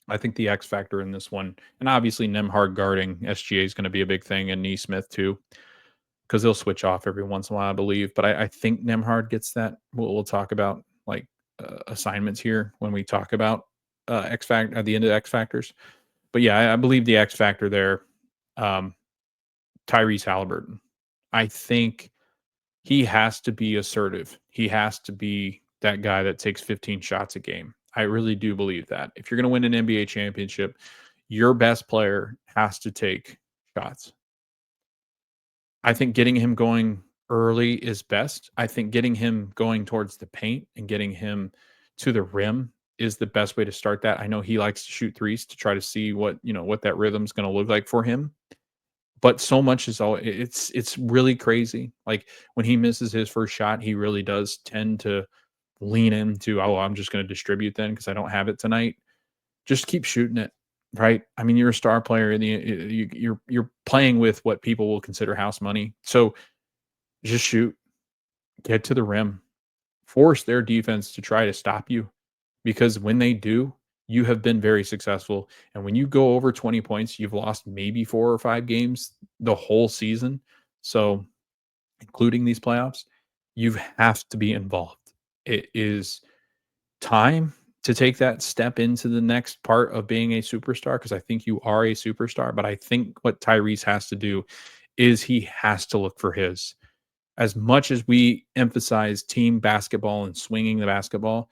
I think the X factor in this one, and obviously Nemhard guarding SGA is going to be a big thing, and Neesmith too, because they'll switch off every once in a while, I believe. But I think Nemhard gets that. We'll talk about like assignments here when we talk about X factor at the end of X factors. But yeah, I believe the X factor there, Tyrese Halliburton. I think he has to be assertive. He has to be that guy that takes 15 shots a game. I really do believe that. If you're going to win an NBA championship, your best player has to take shots. I think getting him going early is best. I think getting him going towards the paint and getting him to the rim is the best way to start that. I know he likes to shoot threes to try to see what that rhythm's going to look like for him. But so much is all it's really crazy. Like when he misses his first shot, he really does tend to lean into, oh, I'm just going to distribute then because I don't have it tonight. Just keep shooting it, right? I mean, you're a star player. You're playing with what people will consider house money. So just shoot, get to the rim, force their defense to try to stop you, because when they do, you have been very successful. And when you go over 20 points, you've lost maybe 4 or 5 games the whole season. So, including these playoffs, you have to be involved. It is time to take that step into the next part of being a superstar, because I think you are a superstar. But I think what Tyrese has to do is he has to look for his. As much as we emphasize team basketball and swinging the basketball,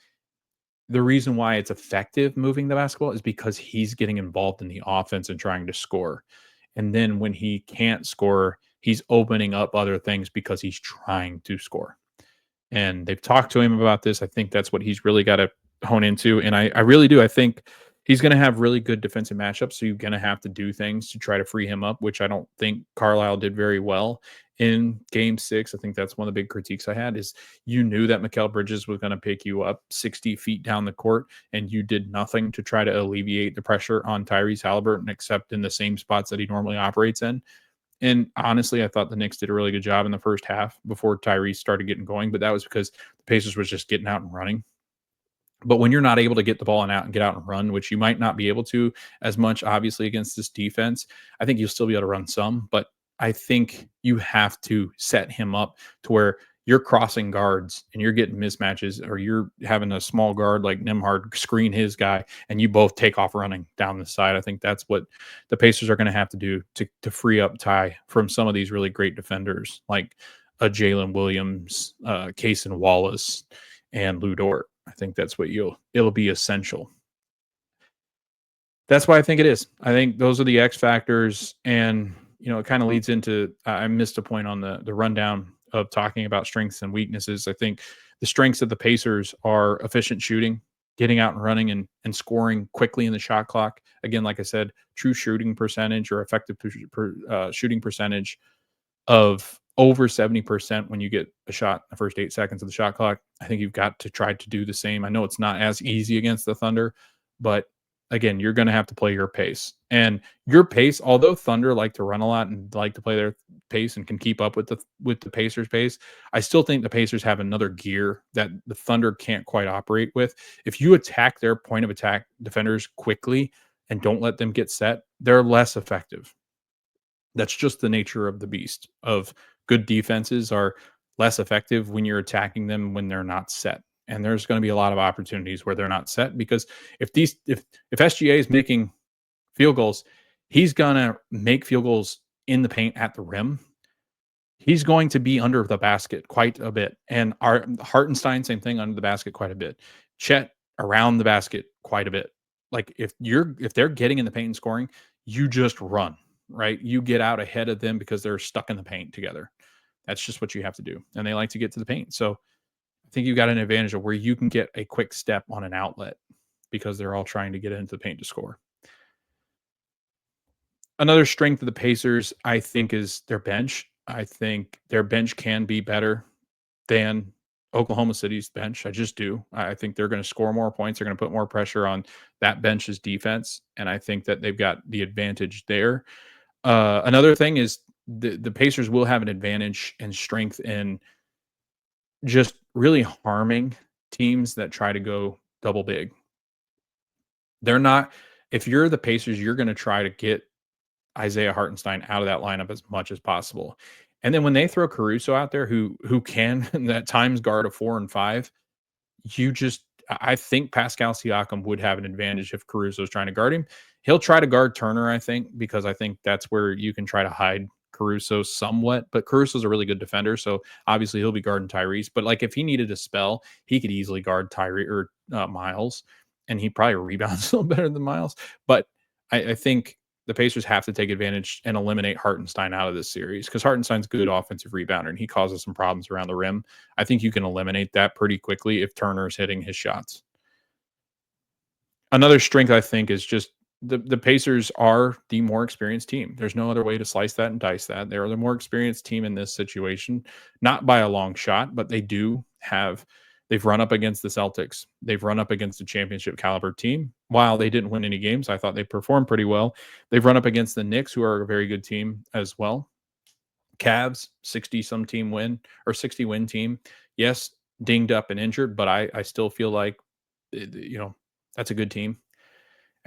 the reason why it's effective moving the basketball is because he's getting involved in the offense and trying to score. And then when he can't score, he's opening up other things because he's trying to score. And they've talked to him about this. I think that's what he's really got to hone into. And I really do. I think he's going to have really good defensive matchups. So you're going to have to do things to try to free him up, which I don't think Carlisle did very well in game 6. I think that's one of the big critiques I had is you knew that Mikal Bridges was going to pick you up 60 feet down the court, and you did nothing to try to alleviate the pressure on Tyrese Halliburton, except in the same spots that he normally operates in. And honestly, I thought the Knicks did a really good job in the first half before Tyrese started getting going, but that was because the Pacers was just getting out and running. But when you're not able to get the ball and out and get out and run, which you might not be able to as much, obviously, against this defense, I think you'll still be able to run some. But I think you have to set him up to where you're crossing guards and you're getting mismatches, or you're having a small guard like Nemhard screen his guy and you both take off running down the side. I think that's what the Pacers are going to have to do to free up Ty from some of these really great defenders like a Jalen Williams, Cason Wallace, and Lou Dort. I think that's what it'll be essential. That's why I think it is. I think those are the X factors, and it kind of leads into, I missed a point on the rundown of talking about strengths and weaknesses. I think the strengths of the Pacers are efficient shooting, getting out and running and scoring quickly in the shot clock. Again, like I said, true shooting percentage or effective shooting percentage of over 70% when you get a shot in the first 8 seconds of the shot clock. I think you've got to try to do the same. I know it's not as easy against the Thunder, but again, you're going to have to play your pace. And your pace, although Thunder like to run a lot and like to play their pace and can keep up with the Pacers' pace, I still think the Pacers have another gear that the Thunder can't quite operate with. If you attack their point of attack defenders quickly and don't let them get set, they're less effective. That's just the nature of the beast. Of good defenses are less effective when you're attacking them when they're not set. And there's going to be a lot of opportunities where they're not set, because if SGA is making field goals, he's going to make field goals in the paint at the rim. He's going to be under the basket quite a bit. And Hartenstein, same thing, under the basket quite a bit. Chet around the basket quite a bit. Like if they're getting in the paint and scoring, you just run, right? You get out ahead of them because they're stuck in the paint together. That's just what you have to do. And they like to get to the paint. So I think you've got an advantage of where you can get a quick step on an outlet because they're all trying to get into the paint to score. Another strength of the Pacers, I think, is their bench. I think their bench can be better than Oklahoma City's bench. I just do. I think they're going to score more points. They're going to put more pressure on that bench's defense, and I think that they've got the advantage there. Another thing is the Pacers will have an advantage and strength in just really harming teams that try to go double big. They're not. If you're the Pacers, you're going to try to get Isaiah Hartenstein out of that lineup as much as possible. And then when they throw Caruso out there, who can at times guard a 4 and 5, I think Pascal Siakam would have an advantage if Caruso is trying to guard him. He'll try to guard Turner, I think, because I think that's where you can try to hide Caruso somewhat. But Caruso's a really good defender, so obviously he'll be guarding Tyrese. But like if he needed a spell, he could easily guard Tyrese or Miles, and he probably rebounds a little better than Miles. But I think the Pacers have to take advantage and eliminate Hartenstein out of this series because Hartenstein's a good offensive rebounder and he causes some problems around the rim. I think you can eliminate that pretty quickly if Turner's hitting his shots. Another strength, I think, is just the Pacers are the more experienced team. There's no other way to slice that and dice that. They're the more experienced team in this situation, not by a long shot, but they've run up against the Celtics. They've run up against a championship caliber team. While they didn't win any games, I thought they performed pretty well. They've run up against the Knicks, who are a very good team as well. Cavs, 60 win team. Yes, dinged up and injured, but I still feel like, that's a good team.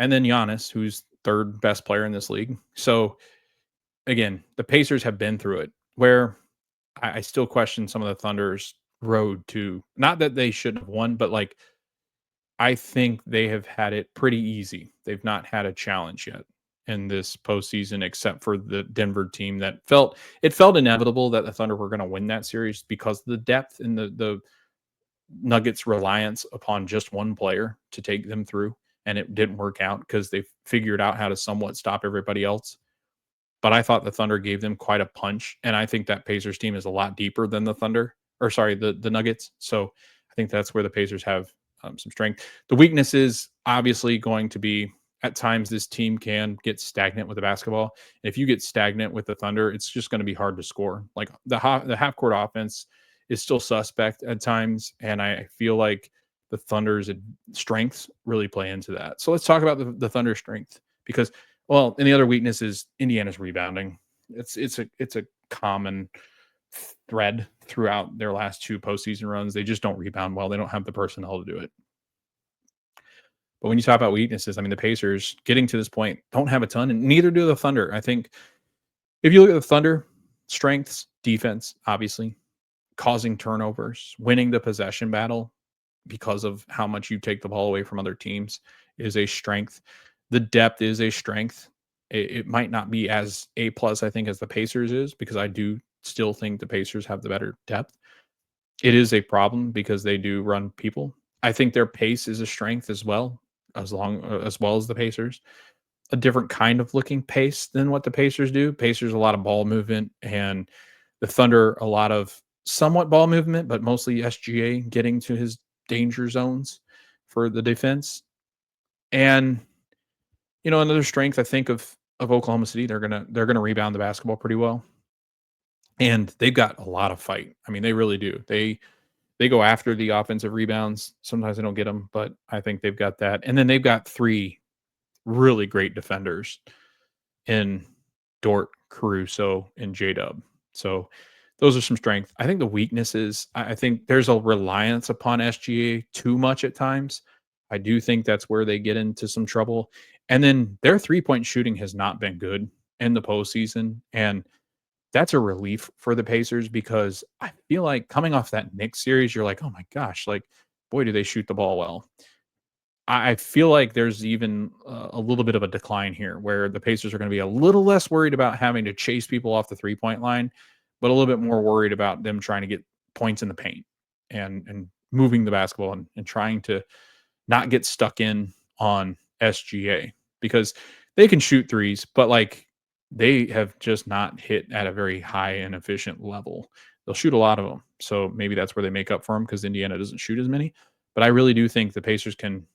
And then Giannis, who's third best player in this league. So again, the Pacers have been through it where I still question some of the Thunder's road to, not that they shouldn't have won, but like I think they have had it pretty easy. They've not had a challenge yet in this postseason, except for the Denver team that felt inevitable that the Thunder were going to win that series because of the depth and the Nuggets' reliance upon just one player to take them through. And it didn't work out because they figured out how to somewhat stop everybody else. But I thought the Thunder gave them quite a punch. And I think that Pacers team is a lot deeper than the Nuggets. So I think that's where the Pacers have some strength. The weakness is obviously going to be at times this team can get stagnant with the basketball. And if you get stagnant with the Thunder, it's just going to be hard to score. Like the half court offense is still suspect at times. And I feel like the Thunder's strengths really play into that. So let's talk about the Thunder strength because, and the other weakness is Indiana's rebounding. It's a common thread throughout their last two postseason runs. They just don't rebound well. They don't have the personnel to do it. But when you talk about weaknesses, I mean, the Pacers getting to this point don't have a ton, and neither do the Thunder. I think if you look at the Thunder strengths, defense, obviously, causing turnovers, winning the possession battle because of how much you take the ball away from other teams is a strength. The depth is a strength. It might not be as A+, I think, as the Pacers is, because I do still think the Pacers have the better depth. It is a problem because they do run people. I think their pace is a strength as well as the Pacers. A different kind of looking pace than what the Pacers do. Pacers a lot of ball movement, and the Thunder a lot of somewhat ball movement, but mostly SGA getting to his danger zones for the defense. And another strength I think of Oklahoma City, they're gonna rebound the basketball pretty well. And they've got a lot of fight. I mean, they really do. They go after the offensive rebounds. Sometimes they don't get them, but I think they've got that. And then they've got three really great defenders in Dort, Caruso, and J-Dub. So those are some strengths. I think the weaknesses, I think there's a reliance upon SGA too much at times. I do think that's where they get into some trouble. And then their three-point shooting has not been good in the postseason. And that's a relief for the Pacers because I feel like coming off that Knicks series, you're like, oh my gosh, like, boy, do they shoot the ball well. I feel like there's even a little bit of a decline here where the Pacers are going to be a little less worried about having to chase people off the three-point line, but a little bit more worried about them trying to get points in the paint and moving the basketball and trying to not get stuck in on SGA because they can shoot threes, but like they have just not hit at a very high and efficient level. They'll shoot a lot of them. So maybe that's where they make up for them because Indiana doesn't shoot as many. But I really do think the Pacers can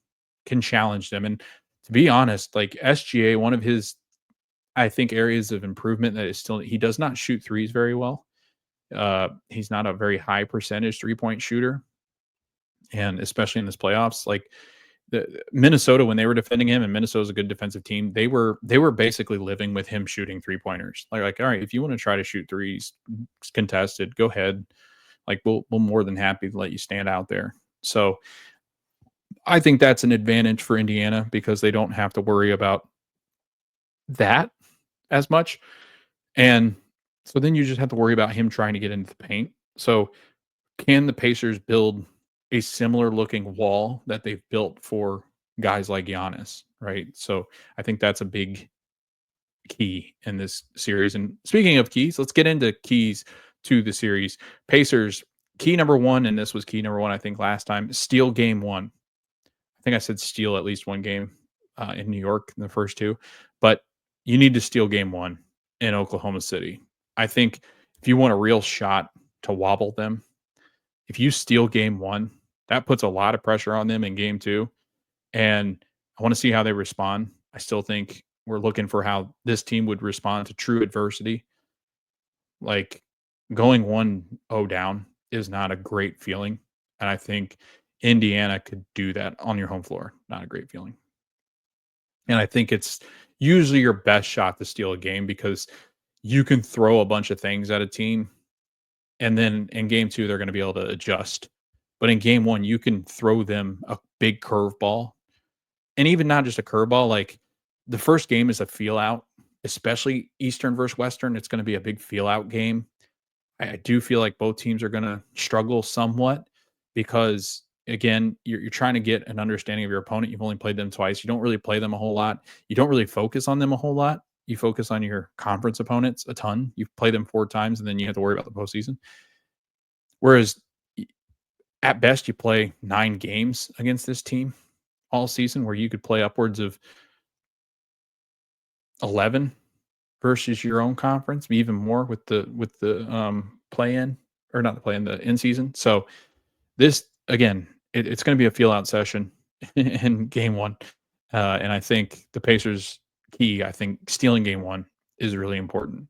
challenge them. And to be honest, like SGA, one of his, I think, areas of improvement that is still, he does not shoot threes very well. He's not a very high percentage 3-point shooter, and especially in this playoffs, like Minnesota, when they were defending him, and Minnesota's a good defensive team, they were basically living with him shooting 3-pointers. Like, all right, if you want to try to shoot threes contested, go ahead. Like, we'll more than happy to let you stand out there. So I think that's an advantage for Indiana because they don't have to worry about that as much. And so then you just have to worry about him trying to get into the paint. So can the Pacers build a similar looking wall that they've built for guys like Giannis, right? So I think that's a big key in this series. And speaking of keys, let's get into keys to the series. Pacers, key number one, and this was key number one, I think, last time, steal game one. I think I said steal at least one game in New York in the first two, but you need to steal game one in Oklahoma City. I think if you want a real shot to wobble them, if you steal game one, that puts a lot of pressure on them in game two. And I want to see how they respond. I still think we're looking for how this team would respond to true adversity. Like, going 1-0 down is not a great feeling. And I think Indiana could do that on your home floor. Not a great feeling. And I think it's usually your best shot to steal a game because you can throw a bunch of things at a team, and then in game two, they're going to be able to adjust. But in game one, you can throw them a big curveball, and even not just a curveball. Like, the first game is a feel out, especially Eastern versus Western. It's going to be a big feel out game. I do feel like both teams are going to struggle somewhat because, again, you're trying to get an understanding of your opponent. You've only played them twice. You don't really play them a whole lot. You don't really focus on them a whole lot. You focus on your conference opponents a ton. You play them 4 times, and then you have to worry about the postseason. Whereas at best, you play 9 games against this team all season, where you could play upwards of 11 versus your own conference, even more with the play-in, or not the play-in, the in-season. So this, again, it's going to be a feel-out session in game one. And I think the Pacers' key, I think stealing game one is really important.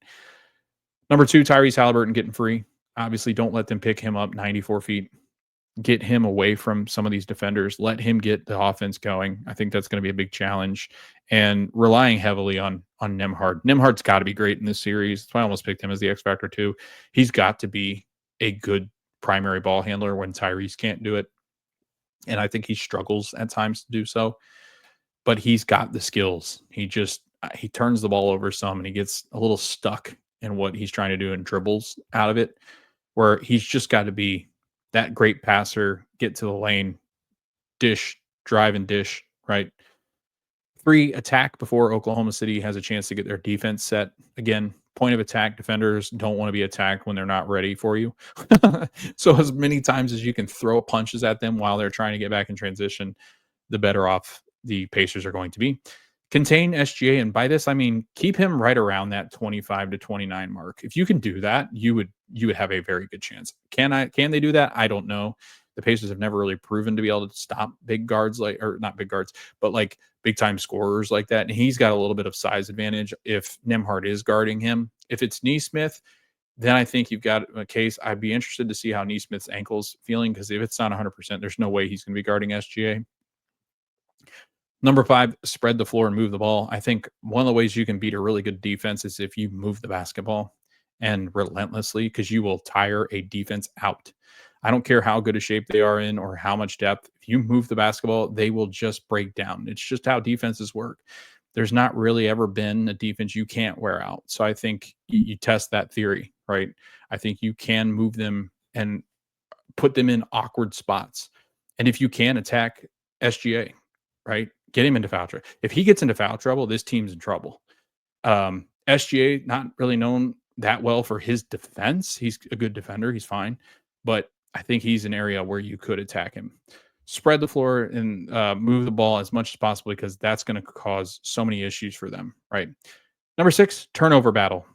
Number 2, Tyrese Halliburton getting free. Obviously, don't let them pick him up 94 feet. Get him away from some of these defenders. Let him get the offense going. I think that's going to be a big challenge. And relying heavily on Nembhard. Nembhard's got to be great in this series. That's why I almost picked him as the X factor too. He's got to be a good primary ball handler when Tyrese can't do it. And I think he struggles at times to do so. But he's got the skills. He turns the ball over some, and he gets a little stuck in what he's trying to do and dribbles out of it, where he's just got to be that great passer, get to the lane, dish, drive and dish, right? 3, attack before Oklahoma City has a chance to get their defense set. Again, point of attack, defenders don't want to be attacked when they're not ready for you. So as many times as you can throw punches at them while they're trying to get back in transition, the better off the Pacers are going to be. Contain SGA, and by this I mean keep him right around that 25 to 29 mark. If you can do that, you would have a very good chance. Can they do that? I don't know. The Pacers have never really proven to be able to stop big guards, or not big guards, but like big time scorers like that. And he's got a little bit of size advantage if Nembhard is guarding him. If it's Nesmith, then I think you've got a case. I'd be interested to see how Nesmith's ankle's feeling, because if it's not 100%, there's no way he's going to be guarding SGA. Number 5, spread the floor and move the ball. I think one of the ways you can beat a really good defense is if you move the basketball and relentlessly, because you will tire a defense out. I don't care how good a shape they are in or how much depth. If you move the basketball, they will just break down. It's just how defenses work. There's not really ever been a defense you can't wear out. So I think you test that theory, right? I think you can move them and put them in awkward spots. And if you can attack SGA, right? Get him into foul trouble. If he gets into foul trouble, this team's in trouble. SGA, not really known that well for his defense. He's a good defender. He's fine. But I think he's an area where you could attack him. Spread the floor and move the ball as much as possible, because that's going to cause so many issues for them, right? Number 6, turnover battle.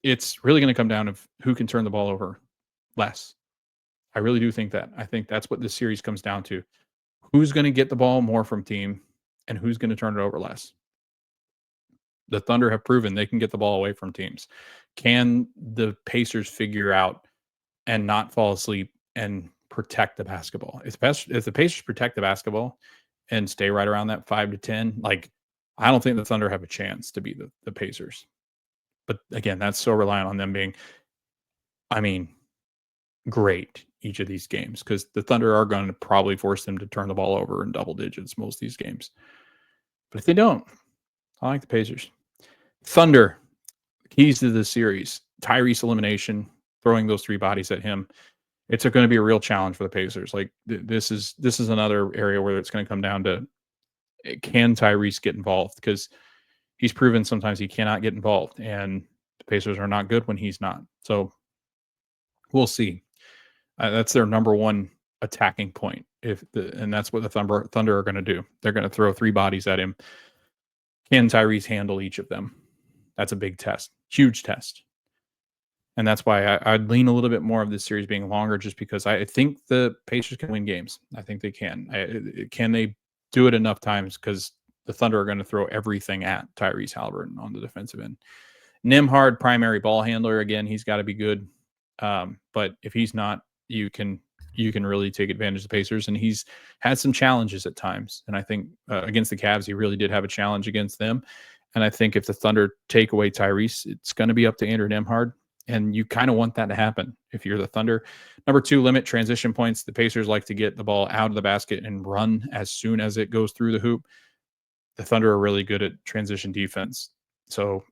It's really going to come down to who can turn the ball over less. I really do think that. I think that's what this series comes down to. Who's going to get the ball more from team, and who's going to turn it over less? The Thunder have proven they can get the ball away from teams. can the Pacers figure out and not fall asleep and protect the basketball? If the Pacers protect the basketball and stay right around that 5 to 10, like, I don't think the Thunder have a chance to beat the Pacers. But again, that's so reliant on them being, I mean, great each of these games, because the Thunder are going to probably force them to turn the ball over in double digits most of these games. But if they don't, I like the Pacers. Thunder, keys to the series: Tyrese elimination, throwing those 3 bodies at him. It's going to be a real challenge for the Pacers. Like, this is another area where it's going to come down to, can Tyrese get involved? Because he's proven sometimes he cannot get involved, and the Pacers are not good when he's not. So we'll see. That's their number one attacking point. And that's what the Thunder are going to do. They're going to throw 3 bodies at him. Can Tyrese handle each of them? That's a big test, huge test. And that's why I'd lean a little bit more of this series being longer, just because I think the Pacers can win games. I think they can. Can they do it enough times? Because the Thunder are going to throw everything at Tyrese Halliburton on the defensive end. Nembhard, primary ball handler. Again, he's got to be good. But if he's not, you can really take advantage of the Pacers. And he's had some challenges at times. And I think against the Cavs, he really did have a challenge against them. And I think if the Thunder take away Tyrese, it's going to be up to Andrew Nembhard. And you kind of want that to happen if you're the Thunder. Number 2, limit transition points. The Pacers like to get the ball out of the basket and run as soon as it goes through the hoop. The Thunder are really good at transition defense. So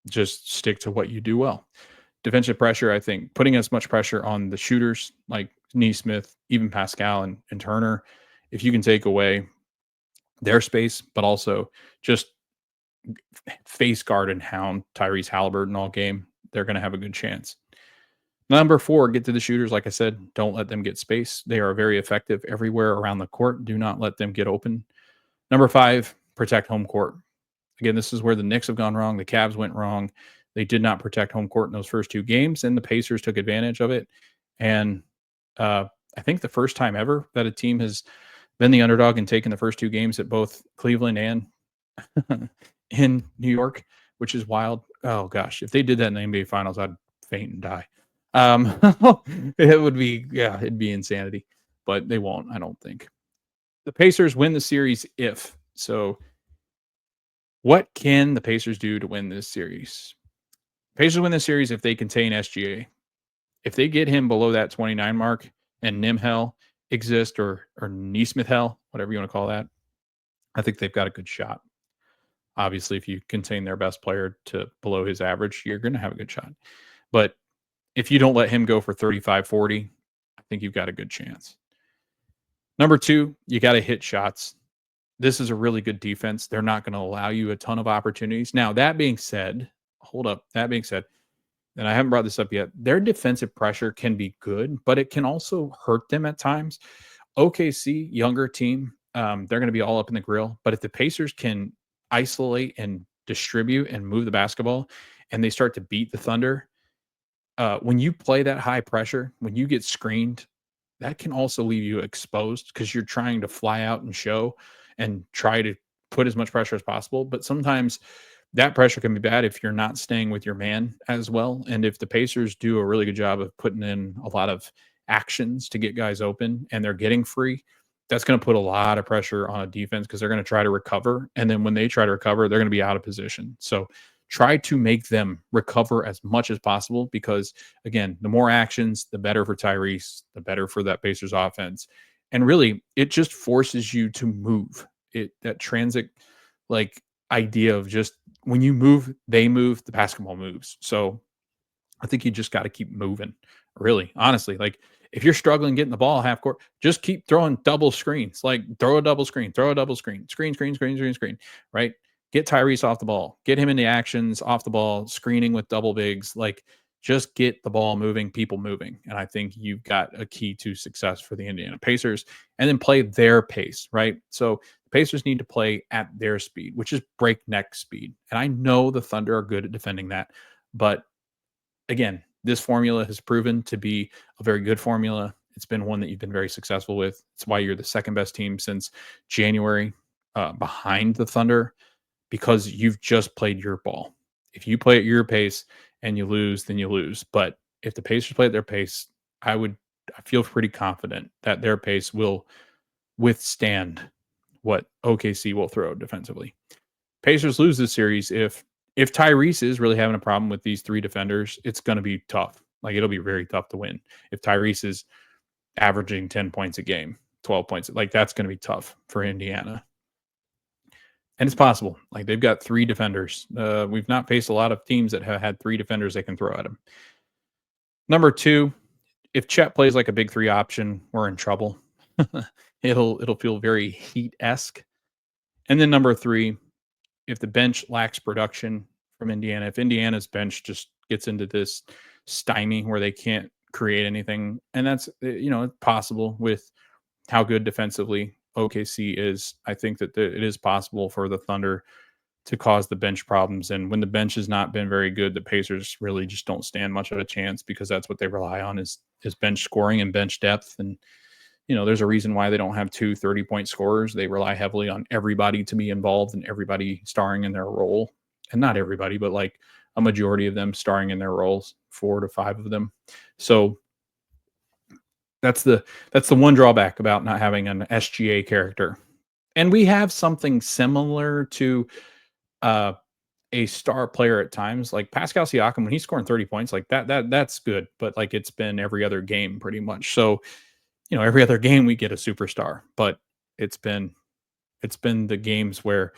just stick to what you do well. Defensive pressure, I think, putting as much pressure on the shooters like Nesmith, even Pascal and Turner, if you can take away their space, but also just face guard and hound Tyrese Halliburton all game, they're going to have a good chance. Number 4, get to the shooters. Like I said, don't let them get space. They are very effective everywhere around the court. Do not let them get open. Number 5, protect home court. Again, this is where the Knicks have gone wrong. The Cavs went wrong. They did not protect home court in those first 2 games, and the Pacers took advantage of it. And I think the first time ever that a team has been the underdog and taken the first 2 games at both Cleveland and in New York, which is wild. Oh gosh, if they did that in the NBA Finals, I'd faint and die. It would be, it'd be insanity, but they won't, I don't think. The Pacers win the series if. So what can the Pacers do to win this series? Pacers win the series if they contain SGA. If they get him below that 29 mark and Nimhell exist, or Nesmith hell, whatever you want to call that, I think they've got a good shot. Obviously, if you contain their best player to below his average, you're going to have a good shot. But if you don't let him go for 35, 40, I think you've got a good chance. Number 2, you got to hit shots. This is a really good defense. They're not going to allow you a ton of opportunities. Now, that being said, and I haven't brought this up yet, their defensive pressure can be good, but it can also hurt them at times. OKC, younger team, they're going to be all up in the grill. But if the Pacers can isolate and distribute and move the basketball, and they start to beat the Thunder, when you play that high pressure, when you get screened, that can also leave you exposed, because you're trying to fly out and show and try to put as much pressure as possible. But sometimes that pressure can be bad if you're not staying with your man as well. And if the Pacers do a really good job of putting in a lot of actions to get guys open and they're getting free, that's going to put a lot of pressure on a defense, because they're going to try to recover. And then when they try to recover, they're going to be out of position. So try to make them recover as much as possible, because again, the more actions, the better for Tyrese, the better for that Pacers offense. And really, it just forces you to move. That transit idea of just when you move, they move, the basketball moves. So I think you just got to keep moving. Really, honestly, if you're struggling getting the ball half court, just keep throwing double screens. Throw a double screen, screen, right? Get Tyrese off the ball, get him into actions off the ball, screening with double bigs. Just get the ball moving, people moving. And I think you've got a key to success for the Indiana Pacers, and then play their pace, right? So the Pacers need to play at their speed, which is breakneck speed. And I know the Thunder are good at defending that. But again, this formula has proven to be a very good formula. It's been one that you've been very successful with. It's why you're the second best team since January behind the Thunder, because you've just played your ball. If you play at your pace and you lose, then you lose. But if the Pacers play at their pace, I feel pretty confident that their pace will withstand what OKC will throw defensively. Pacers lose this series if Tyrese is really having a problem with these three defenders, it's going to be tough. Like, it'll be very tough to win. If Tyrese is averaging 10 points a game, 12 points, like, that's going to be tough for Indiana. And it's possible. Like, they've got three defenders. We've not faced a lot of teams that have had three defenders they can throw at them. Number two, if Chet plays like a big three option, we're in trouble. It'll feel very Heat-esque. And then number three, if the bench lacks production from Indiana, if Indiana's bench just gets into this stymie where they can't create anything, and that's, it's possible with how good defensively OKC is. I think that it is possible for the Thunder to cause the bench problems. And when the bench has not been very good, the Pacers really just don't stand much of a chance, because that's what they rely on is bench scoring and bench depth. And, there's a reason why they don't have 2 30-point scorers. They rely heavily on everybody to be involved and everybody starring in their role. And not everybody, but like a majority of them starring in their roles, 4 to 5 of them. So that's the one drawback about not having an SGA character. And we have something similar to a star player at times, like Pascal Siakam. When he's scoring 30 points, like that's good, but like, it's been every other game pretty much. So, every other game we get a superstar, but it's been the games where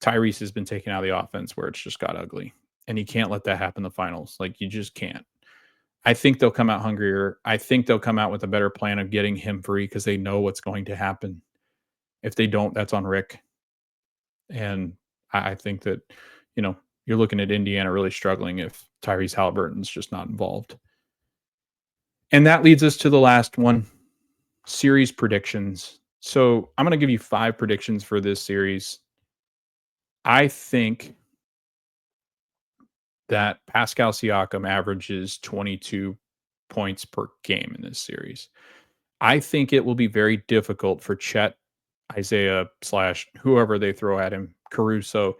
Tyrese has been taken out of the offense where it's just got ugly, and you can't let that happen in the finals. Like, you just can't. I think they'll come out hungrier. I think they'll come out with a better plan of getting him free, because they know what's going to happen. If they don't, that's on Rick. And I think that, you're looking at Indiana really struggling if Tyrese Halliburton's just not involved. And that leads us to the last one, series predictions. So I'm going to give you 5 predictions for this series. I think that Pascal Siakam averages 22 points per game in this series. I think it will be very difficult for Chet, Isaiah / whoever they throw at him, Caruso.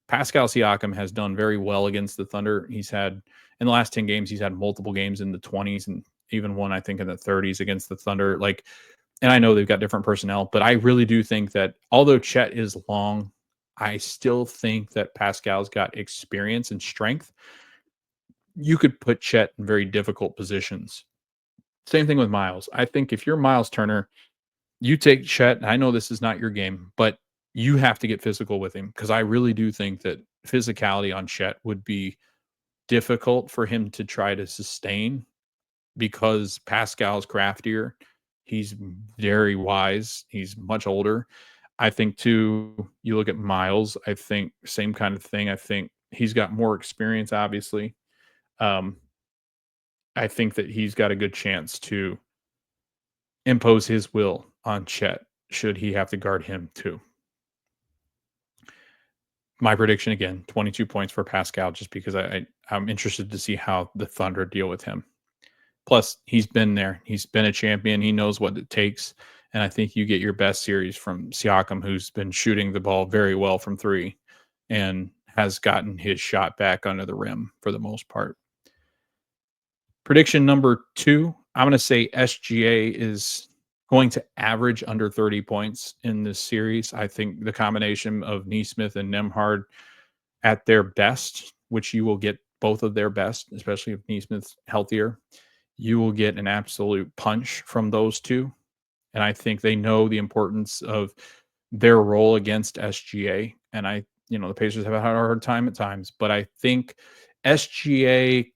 Pascal Siakam has done very well against the Thunder. He's had, in the last 10 games, he's had multiple games in the 20s and even one, I think, in the 30s against the Thunder. Like, and I know they've got different personnel, but I really do think that although Chet is long, I still think that Pascal's got experience and strength. You could put Chet in very difficult positions. Same thing with Miles. I think if you're Miles Turner, you take Chet, and I know this is not your game, but you have to get physical with him, because I really do think that physicality on Chet would be difficult for him to try to sustain, because Pascal's craftier. He's very wise. He's much older. I think, too, you look at Miles, I think same kind of thing. I think he's got more experience, obviously. I think that he's got a good chance to impose his will on Chet, should he have to guard him, too. My prediction, again, 22 points for Pascal, just because I'm interested to see how the Thunder deal with him. Plus, he's been there. He's been a champion. He knows what it takes. And I think you get your best series from Siakam, who's been shooting the ball very well from 3 and has gotten his shot back under the rim for the most part. Prediction number 2, I'm going to say SGA is going to average under 30 points in this series. I think the combination of Nesmith and Nembhard at their best, which you will get both of their best, especially if Nesmith's healthier, you will get an absolute punch from those two. And I think they know the importance of their role against SGA. And the Pacers have had a hard time at times, but I think SGA,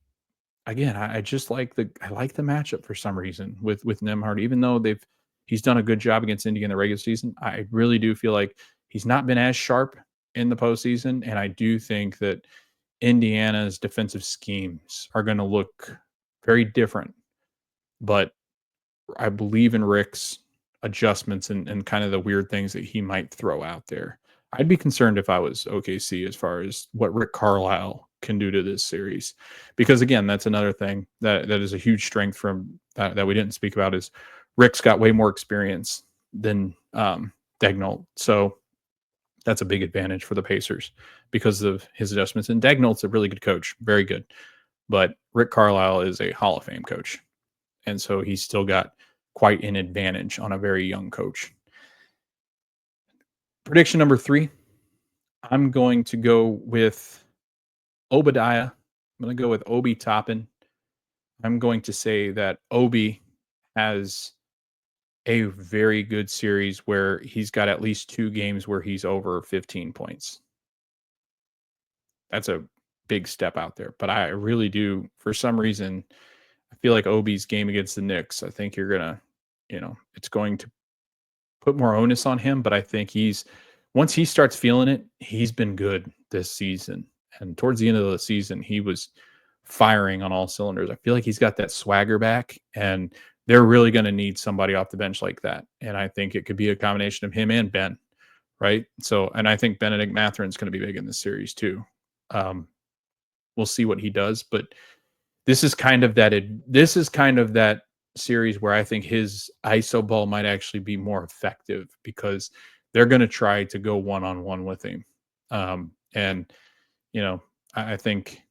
again, I like the matchup for some reason with Nembhard, even though he's done a good job against Indy in the regular season. I really do feel like he's not been as sharp in the postseason. And I do think that Indiana's defensive schemes are going to look very different, but I believe in Rick's adjustments and kind of the weird things that he might throw out there. I'd be concerned if I was OKC as far as what Rick Carlisle can do to this series, because again, that's another thing that is a huge strength from that we didn't speak about, is Rick's got way more experience than Daigneault. So that's a big advantage for the Pacers because of his adjustments. And Daigneault's a really good coach, very good. but Rick Carlisle is a Hall of Fame coach. And so he's still got quite an advantage on a very young coach. Prediction number 3, I'm going to go with Obadiah. I'm going to go with Obi Toppin. I'm going to say that Obi has a very good series where he's got at least 2 games where he's over 15 points. That's a big step out there. But I really do, for some reason, I feel like Obi's game against the Knicks, I think you're going to, it's going to put more onus on him. But I think once he starts feeling it, he's been good this season. And towards the end of the season, he was firing on all cylinders. I feel like he's got that swagger back, and they're really going to need somebody off the bench like that. And I think it could be a combination of him and Ben, right? So, and I think Benedict Matherin's going to be big in this series too. We'll see what he does, but this is kind of that series where I think his ISO ball might actually be more effective because they're going to try to go one-on-one with him. And, I think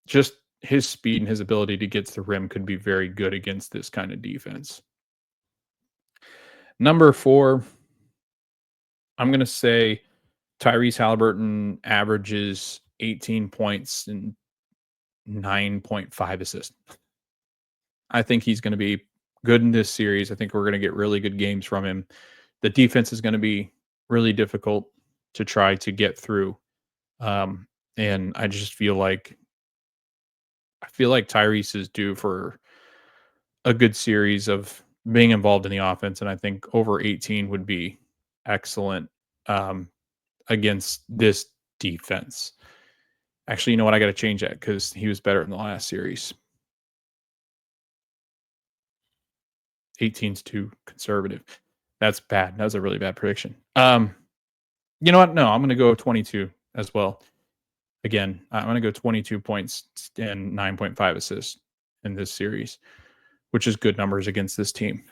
just his speed and his ability to get to the rim could be very good against this kind of defense. Number 4, I'm going to say Tyrese Halliburton averages 18 points and 9.5 assists. I think he's going to be good in this series. I think we're going to get really good games from him. The defense is going to be really difficult to try to get through. And I just feel like Tyrese is due for a good series of being involved in the offense. And I think over 18 would be excellent against this defense. Actually, you know what? I got to change that because he was better in the last series. 18's too conservative. That's bad. That was a really bad prediction. You know what? No, I'm going to go 22 as well. Again, I'm going to go 22 points and 9.5 assists in this series, which is good numbers against this team.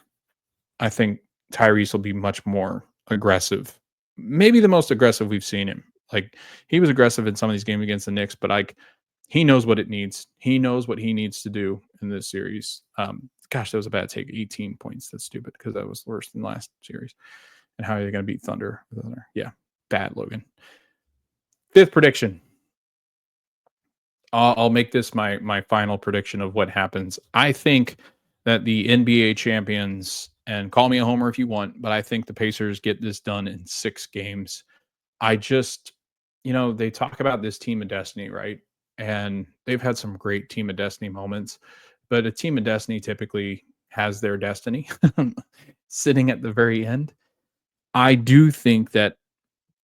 I think Tyrese will be much more aggressive. Maybe the most aggressive we've seen him. Like, he was aggressive in some of these games against the Knicks, but he knows what it needs. He knows what he needs to do in this series. Gosh, that was a bad take. 18 points. That's stupid because that was worse than last series. And how are they going to beat Thunder? Yeah, bad, Logan. 5th prediction. I'll make this my final prediction of what happens. I think that the NBA champions, and call me a homer if you want, but I think the Pacers get this done in 6 games. I just, they talk about this team of destiny, right? And they've had some great team of destiny moments, but a team of destiny typically has their destiny sitting at the very end. I do think that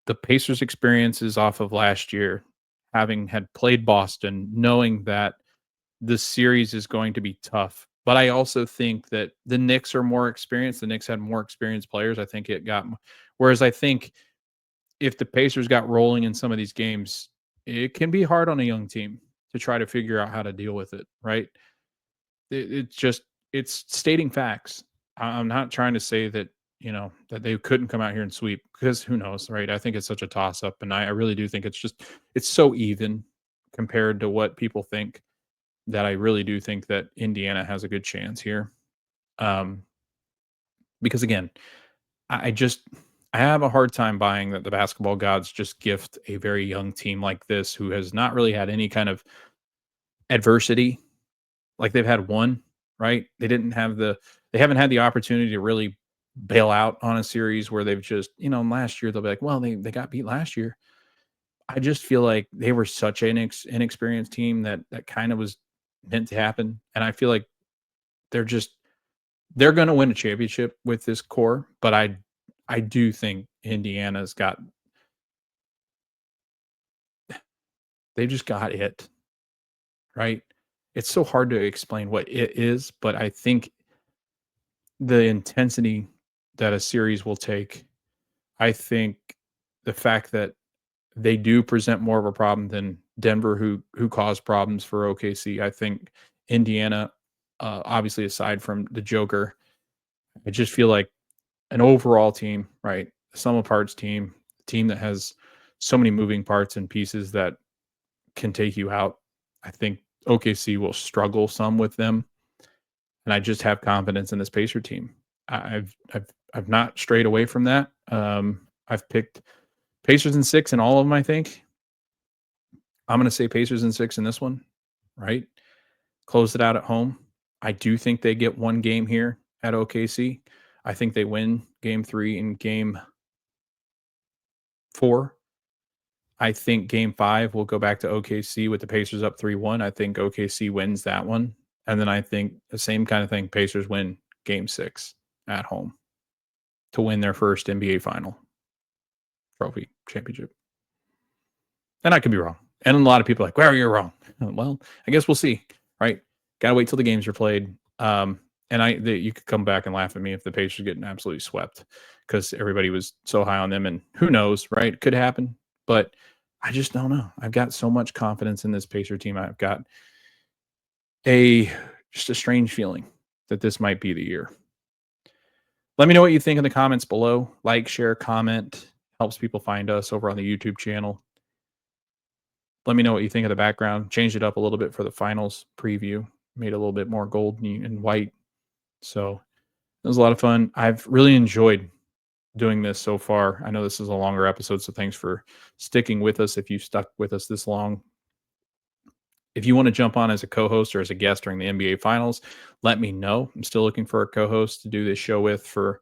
the Pacers' experiences off of last year, having had played Boston, knowing that the series is going to be tough. But I also think that the Knicks are more experienced. The Knicks had more experienced players. I think whereas I think if the Pacers got rolling in some of these games, it can be hard on a young team to try to figure out how to deal with it, right? It's stating facts. I'm not trying to say that, that they couldn't come out here and sweep, because who knows, right? I think it's such a toss up, and I really do think it's so even compared to what people think, that I really do think that Indiana has a good chance here. Because again, I have a hard time buying that the basketball gods just gift a very young team like this, who has not really had any kind of adversity. Like, they've had one, right? They haven't had the opportunity to really bail out on a series where they've just, last year they'll be like, well, they got beat last year. I just feel like they were such an inexperienced team that kind of was meant to happen. And I feel like they're going to win a championship with this core, but I do think Indiana's they just got it, right? It's so hard to explain what it is, but I think the intensity that a series will take, I think the fact that they do present more of a problem than Denver, who caused problems for OKC. I think Indiana, obviously aside from the Joker, I just feel like an overall team, right? The sum of parts team that has so many moving parts and pieces that can take you out. I think OKC will struggle some with them. And I just have confidence in this Pacer team. I've not strayed away from that. I've picked Pacers in 6 in all of them, I think. I'm going to say Pacers in 6 in this one, right? Close it out at home. I do think they get one game here at OKC. I think they win game 3 and game 4. I think game 5 will go back to OKC with the Pacers up 3-1. I think OKC wins that one. And then I think the same kind of thing, Pacers win game 6 at home to win their first NBA final trophy championship. And I could be wrong. And a lot of people are like, well, you're wrong. Well, I guess we'll see, right? Got to wait till the games are played. And you could come back and laugh at me if the Pacers getting absolutely swept because everybody was so high on them. And who knows, right? Could happen. But I just don't know. I've got so much confidence in this Pacer team. I've got just a strange feeling that this might be the year. Let me know what you think in the comments below. Like, share, comment. Helps people find us over on the YouTube channel. Let me know what you think of the background. Changed it up a little bit for the finals preview. Made it a little bit more gold and white. So it was a lot of fun. I've really enjoyed doing this so far. I know this is a longer episode, so thanks for sticking with us if you stuck with us this long. If you want to jump on as a co-host or as a guest during the NBA Finals, let me know. I'm still looking for a co-host to do this show with for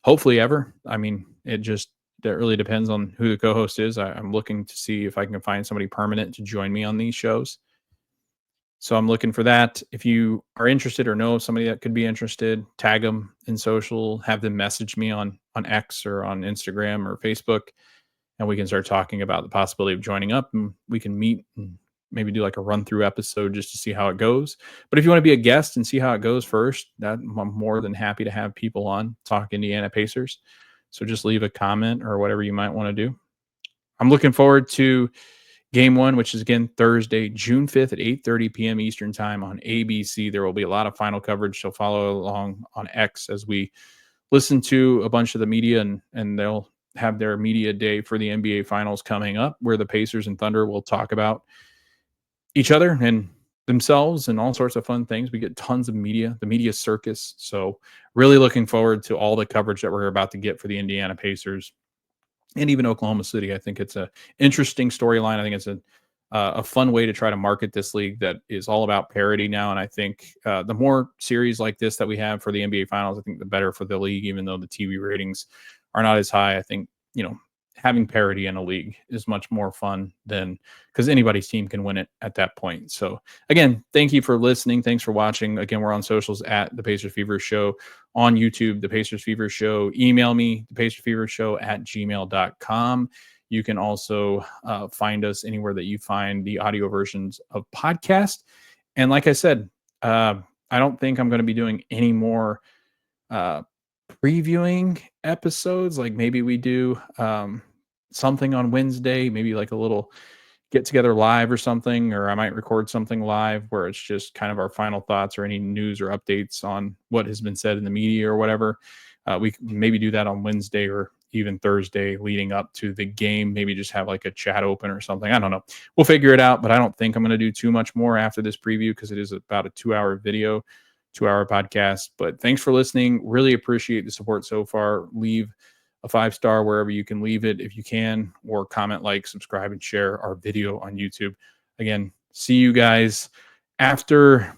hopefully ever. I mean, that really depends on who the co-host is. I'm looking to see if I can find somebody permanent to join me on these shows. So I'm looking for that. If you are interested or know somebody that could be interested, tag them in social, have them message me on X or on Instagram or Facebook, and we can start talking about the possibility of joining up, and we can meet and maybe do like a run-through episode just to see how it goes. But if you want to be a guest and see how it goes first, I'm more than happy to have people on talk Indiana Pacers. So just leave a comment or whatever you might want to do. I'm looking forward to game 1, which is again Thursday, June 5th at 8:30 p.m. Eastern time on ABC. There will be a lot of final coverage, so follow along on X as we listen to a bunch of the media, and they'll have their media day for the NBA Finals coming up, where the Pacers and Thunder will talk about each other and themselves and all sorts of fun things. We get tons of media, the media circus. So really looking forward to all the coverage that we're about to get for the Indiana Pacers and even Oklahoma City. I think it's an interesting storyline. I think it's a fun way to try to market this league that is all about parity now. And I think the more series like this that we have for the NBA Finals, I think the better for the league, even though the TV ratings are not as high. I think, having parity in a league is much more fun than because anybody's team can win it at that point. So again, thank you for listening. Thanks for watching. Again, we're on socials at the Pacers Fever Show, on YouTube, the Pacers Fever Show. Email me, thepacersfevershow@gmail.com. You can also find us anywhere that you find the audio versions of podcast. And like I said, I don't think I'm going to be doing any more previewing episodes. Like maybe we do something on Wednesday, maybe like a little get together live or something, or I might record something live where it's just kind of our final thoughts or any news or updates on what has been said in the media or whatever. We maybe do that on Wednesday or even Thursday leading up to the game. Maybe just have like a chat open or something. I don't know. We'll figure it out, but I don't think I'm going to do too much more after this preview because it is about a 2-hour video, 2-hour podcast. But thanks for listening. Really appreciate the support so far. Leave a 5-star wherever you can leave it if you can, or comment, like, subscribe, and share our video on YouTube. Again, see you guys after,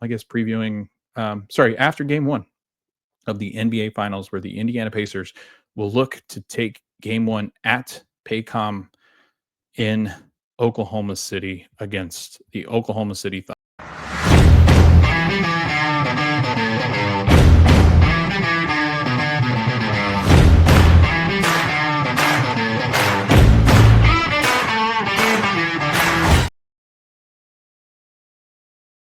after game 1 of the NBA Finals, where the Indiana Pacers will look to take game 1 at Paycom in Oklahoma City against the Oklahoma City Thunder.